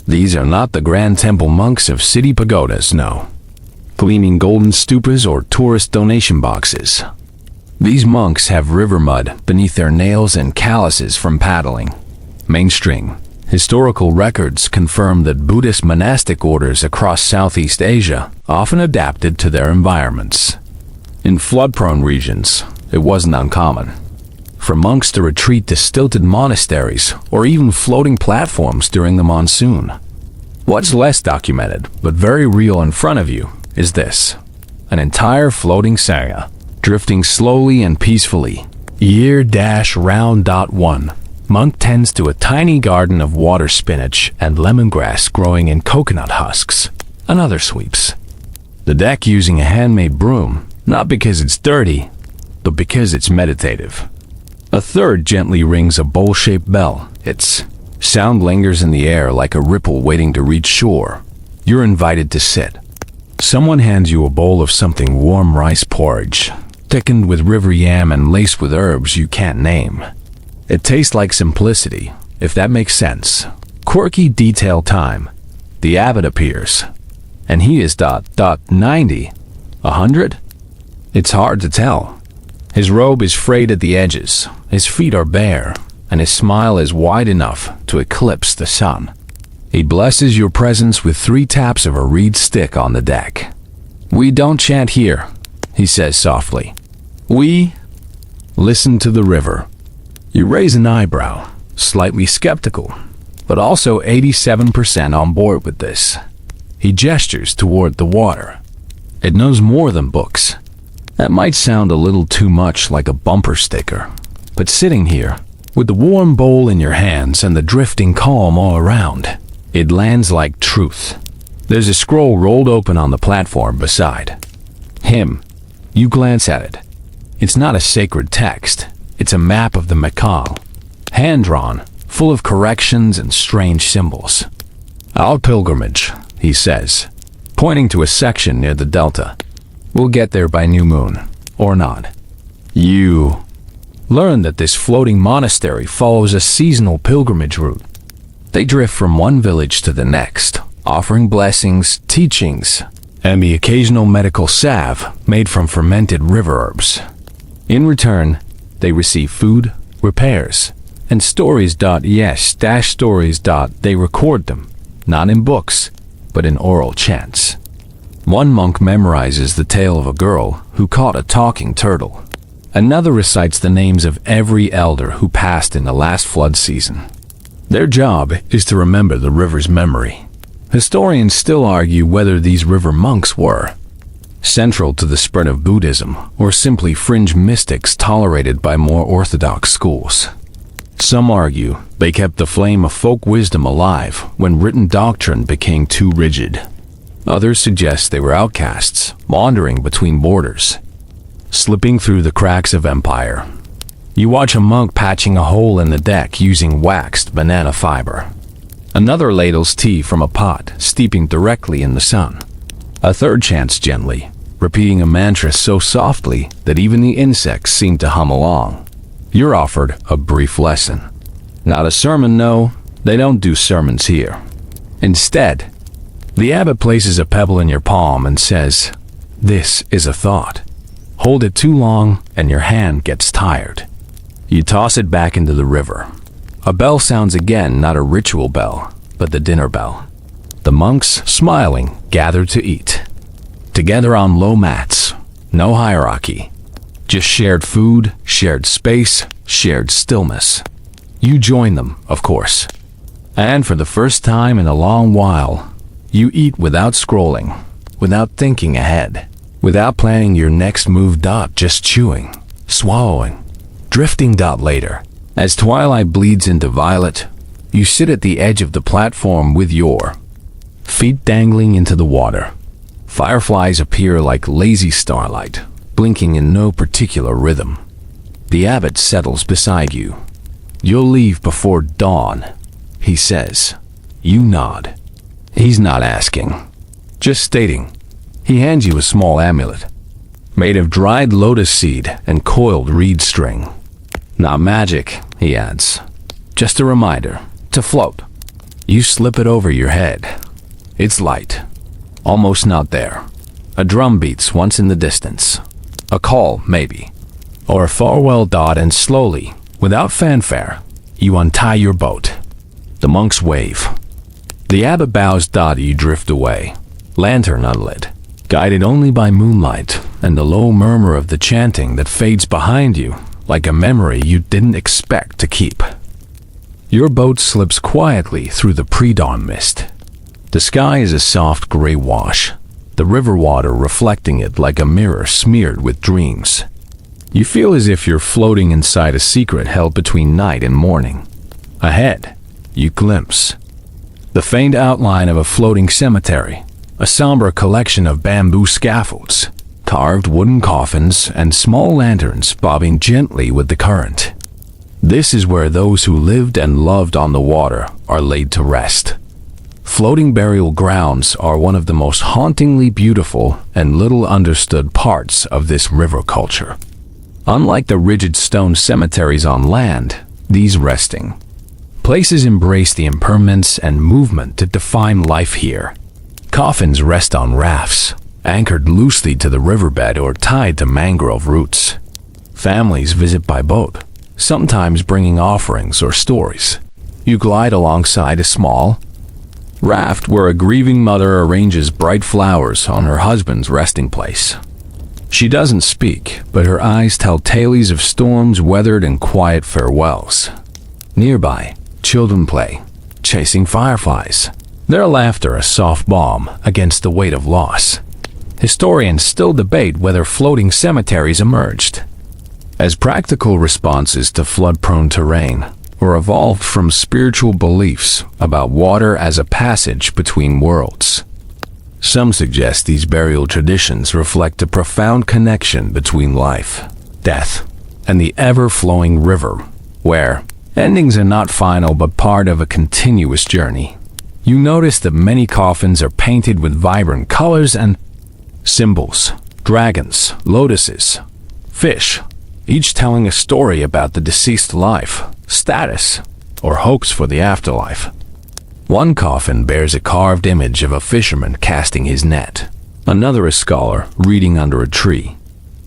These are not the Grand Temple monks of city pagodas, no. Gleaming golden stupas or tourist donation boxes. These monks have river mud beneath their nails and calluses from paddling. Mainstream historical records confirm that Buddhist monastic orders across Southeast Asia often adapted to their environments. In flood-prone regions, it wasn't uncommon for monks to retreat to stilted monasteries or even floating platforms during the monsoon. What's less documented, but very real in front of you, is this: an entire floating sangha, drifting slowly and peacefully. Year-round.1. Monk tends to a tiny garden of water spinach and lemongrass growing in coconut husks. Another sweeps the deck using a handmade broom, not because it's dirty, but because it's meditative. A third gently rings a bowl-shaped bell. Its sound lingers in the air like a ripple waiting to reach shore. You're invited to sit. Someone hands you a bowl of something warm rice porridge, thickened with river yam and laced with herbs you can't name. It tastes like simplicity, if that makes sense. Quirky detail time. The abbot appears, and he is 90, 100? It's hard to tell. His robe is frayed at the edges, his feet are bare, and his smile is wide enough to eclipse the sun. He blesses your presence with 3 taps of a reed stick on the deck. "We don't chant here," he says softly. "We listen to the river." You raise an eyebrow, slightly skeptical, but also 87% on board with this. He gestures toward the water. It knows more than books. That might sound a little too much like a bumper sticker, but sitting here, With the warm bowl in your hands and the drifting calm all around, it lands like truth. There's a scroll rolled open on the platform beside him. You glance at it. It's not a sacred text. It's a map of the Mekal, hand-drawn, full of corrections and strange symbols. Our pilgrimage, he says, pointing to a section near the delta. We'll get there by new moon, or not. You learn that this floating monastery follows a seasonal pilgrimage route. They drift from one village to the next, offering blessings, teachings, and the occasional medical salve made from fermented river herbs. In return, they receive food, repairs, and stories. Stories. They record them, not in books, but in oral chants. One monk memorizes the tale of a girl who caught a talking turtle. Another recites the names of every elder who passed in the last flood season. Their job is to remember the river's memory. Historians still argue whether these river monks were central to the spread of Buddhism or simply fringe mystics tolerated by more orthodox schools. Some argue they kept the flame of folk wisdom alive when written doctrine became too rigid. Others suggest they were outcasts, wandering between borders, slipping through the cracks of empire. You watch a monk patching a hole in the deck using waxed banana fiber. Another ladles tea from a pot, steeping directly in the sun. A third chants gently, repeating a mantra so softly that even the insects seem to hum along. You're offered a brief lesson. Not a sermon, no, they don't do sermons here. Instead, the abbot places a pebble in your palm and says, "This is a thought." Hold it too long and your hand gets tired. You toss it back into the river. A bell sounds again, not a ritual bell, but the dinner bell. The monks, smiling, gather to eat. Together on low mats, no hierarchy. Just shared food, shared space, shared stillness. You join them, of course. And for the first time in a long while, you eat without scrolling, without thinking ahead, without planning your next move. Just chewing, swallowing, drifting. Later, as twilight bleeds into violet, you sit at the edge of the platform with your feet dangling into the water. Fireflies appear like lazy starlight, blinking in no particular rhythm. The abbot settles beside you. You'll leave before dawn, he says. You nod. He's not asking, just stating. He hands you a small amulet, made of dried lotus seed and coiled reed string. Not magic, he adds. Just a reminder to float. You slip it over your head. It's light, almost not there. A drum beats once in the distance. A call, maybe. Or a farewell. And slowly, without fanfare, you untie your boat. The monks wave. The abbot bows. You drift away, lantern unlit, guided only by moonlight and the low murmur of the chanting that fades behind you like a memory you didn't expect to keep. Your boat slips quietly through the pre-dawn mist. The sky is a soft gray wash, the river water reflecting it like a mirror smeared with dreams. You feel as if you're floating inside a secret held between night and morning. Ahead, you glimpse the faint outline of a floating cemetery, a somber collection of bamboo scaffolds, carved wooden coffins, and small lanterns bobbing gently with the current. This is where those who lived and loved on the water are laid to rest. Floating burial grounds are one of the most hauntingly beautiful and little understood parts of this river culture. Unlike the rigid stone cemeteries on land, these resting places embrace the impermanence and movement that define life here. Coffins rest on rafts, anchored loosely to the riverbed or tied to mangrove roots. Families visit by boat, sometimes bringing offerings or stories. You glide alongside a small raft where a grieving mother arranges bright flowers on her husband's resting place. She doesn't speak, but her eyes tell tales of storms weathered and quiet farewells. Nearby, children play, chasing fireflies, their laughter a soft balm against the weight of loss. Historians still debate whether floating cemeteries emerged as practical responses to flood-prone terrain, or evolved from spiritual beliefs about water as a passage between worlds. Some suggest these burial traditions reflect a profound connection between life, death, and the ever-flowing river, where endings are not final but part of a continuous journey. You notice that many coffins are painted with vibrant colors and symbols: dragons, lotuses, fish, each telling a story about the deceased life, status, or hopes for the afterlife. One coffin bears a carved image of a fisherman casting his net, another a scholar reading under a tree.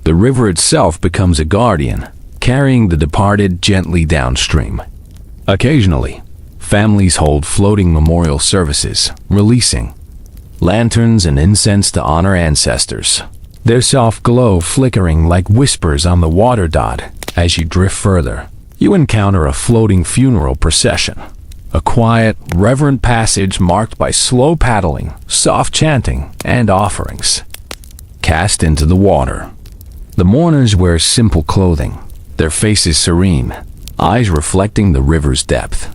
The river itself becomes a guardian, carrying the departed gently downstream. Occasionally, families hold floating memorial services, releasing lanterns and incense to honor ancestors, their soft glow flickering like whispers on the water dot. As you drift further, you encounter a floating funeral procession, a quiet, reverent passage marked by slow paddling, soft chanting, and offerings cast into the water. The mourners wear simple clothing, their faces serene, eyes reflecting the river's depth.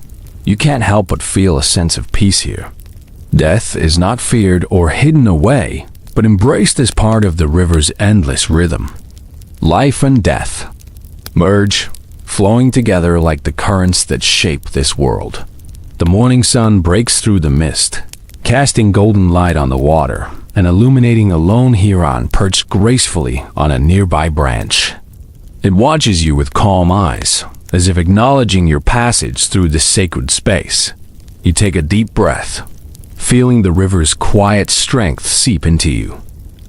You can't help but feel a sense of peace here. Death is not feared or hidden away, but embraced as part of the river's endless rhythm. Life and death merge, flowing together like the currents that shape this world. The morning sun breaks through the mist, casting golden light on the water and illuminating a lone heron perched gracefully on a nearby branch. It watches you with calm eyes, as if acknowledging your passage through this sacred space. You take a deep breath, feeling the river's quiet strength seep into you.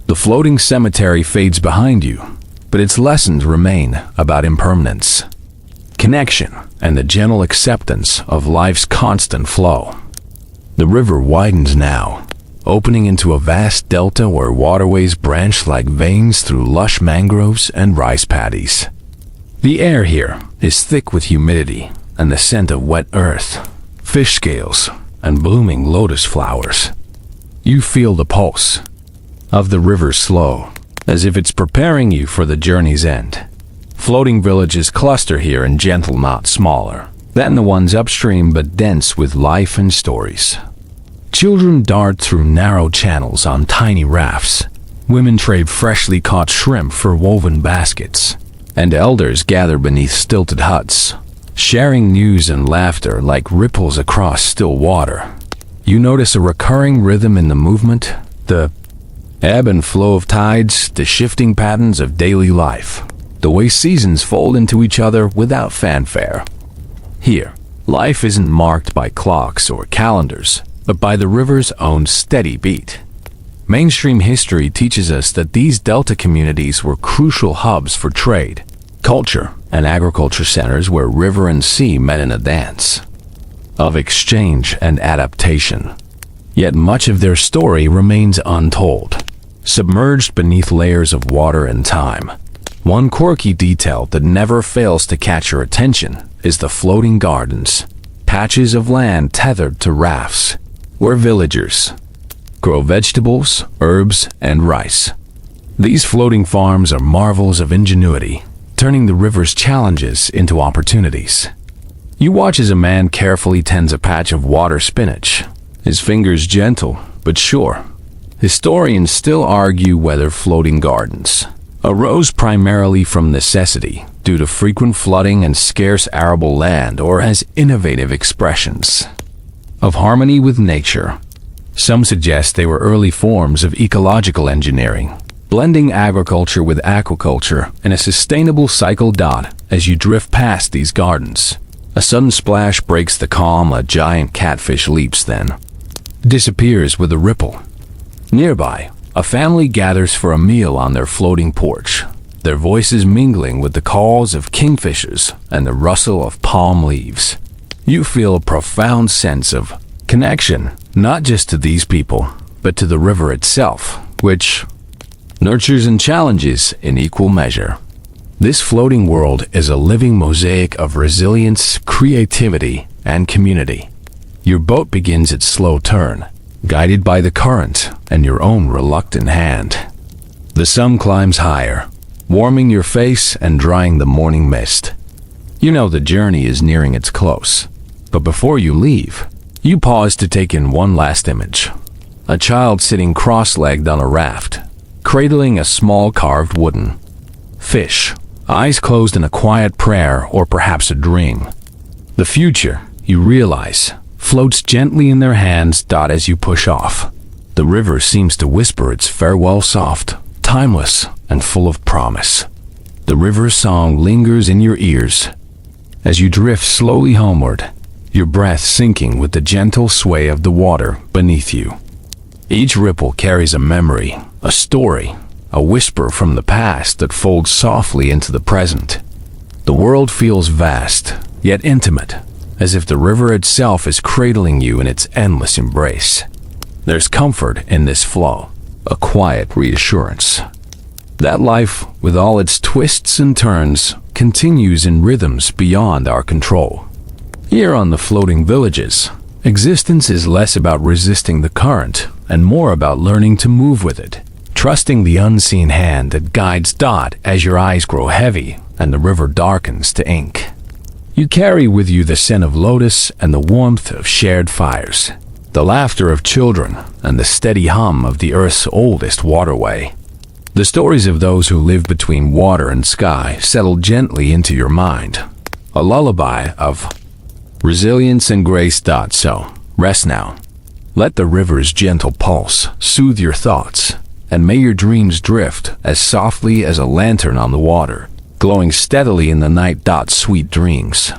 The floating cemetery fades behind you, but its lessons remain about impermanence, connection, and the gentle acceptance of life's constant flow. The river widens now, opening into a vast delta where waterways branch like veins through lush mangroves and rice paddies. The air here is thick with humidity and the scent of wet earth, fish scales, and blooming lotus flowers. You feel the pulse of the river slow, as if it's preparing you for the journey's end. Floating villages cluster here in gentle knots smaller than the ones upstream but dense with life and stories. Children dart through narrow channels on tiny rafts. Women trade freshly caught shrimp for woven baskets, and elders gather beneath stilted huts, sharing news and laughter like ripples across still water. You notice a recurring rhythm in the movement, the ebb and flow of tides, the shifting patterns of daily life, the way seasons fold into each other without fanfare. Here, life isn't marked by clocks or calendars, but by the river's own steady beat. Mainstream history teaches us that these delta communities were crucial hubs for trade, culture, and agriculture centers where river and sea met in a dance of exchange and adaptation. Yet much of their story remains untold, submerged beneath layers of water and time. One quirky detail that never fails to catch your attention is the floating gardens, patches of land tethered to rafts, where villagers grow vegetables, herbs, and rice. These floating farms are marvels of ingenuity, turning the river's challenges into opportunities. You watch as a man carefully tends a patch of water spinach, his fingers gentle but sure. Historians still argue whether floating gardens arose primarily from necessity due to frequent flooding and scarce arable land, or as innovative expressions of harmony with nature. Some suggest they were early forms of ecological engineering, blending agriculture with aquaculture in a sustainable cycle. As you drift past these gardens, a sudden splash breaks the calm. A giant catfish leaps, then disappears with a ripple. Nearby, a family gathers for a meal on their floating porch, their voices mingling with the calls of kingfishers and the rustle of palm leaves. You feel a profound sense of connection, not just to these people, but to the river itself, which nurtures and challenges in equal measure. This floating world is a living mosaic of resilience, creativity, and community. Your boat begins its slow turn, guided by the current and your own reluctant hand. The sun climbs higher, warming your face and drying the morning mist. You know the journey is nearing its close, but before you leave, you pause to take in one last image. A child sitting cross-legged on a raft, cradling a small carved wooden fish, eyes closed in a quiet prayer or perhaps a dream. The future, you realize, floats gently in their hands. As you push off, the river seems to whisper its farewell, soft, timeless, and full of promise. The river's song lingers in your ears as you drift slowly homeward, your breath sinking with the gentle sway of the water beneath you. Each ripple carries a memory, a story, a whisper from the past that folds softly into the present. The world feels vast, yet intimate, as if the river itself is cradling you in its endless embrace. There's comfort in this flow, a quiet reassurance that life, with all its twists and turns, continues in rhythms beyond our control. Here on the floating villages, existence is less about resisting the current and more about learning to move with it, trusting the unseen hand that guides. As your eyes grow heavy and the river darkens to ink, you carry with you the scent of lotus and the warmth of shared fires, the laughter of children and the steady hum of the earth's oldest waterway. The stories of those who live between water and sky settle gently into your mind, a lullaby of resilience and grace. So, rest now. Let the river's gentle pulse soothe your thoughts, and may your dreams drift as softly as a lantern on the water, glowing steadily in the night. Sweet dreams.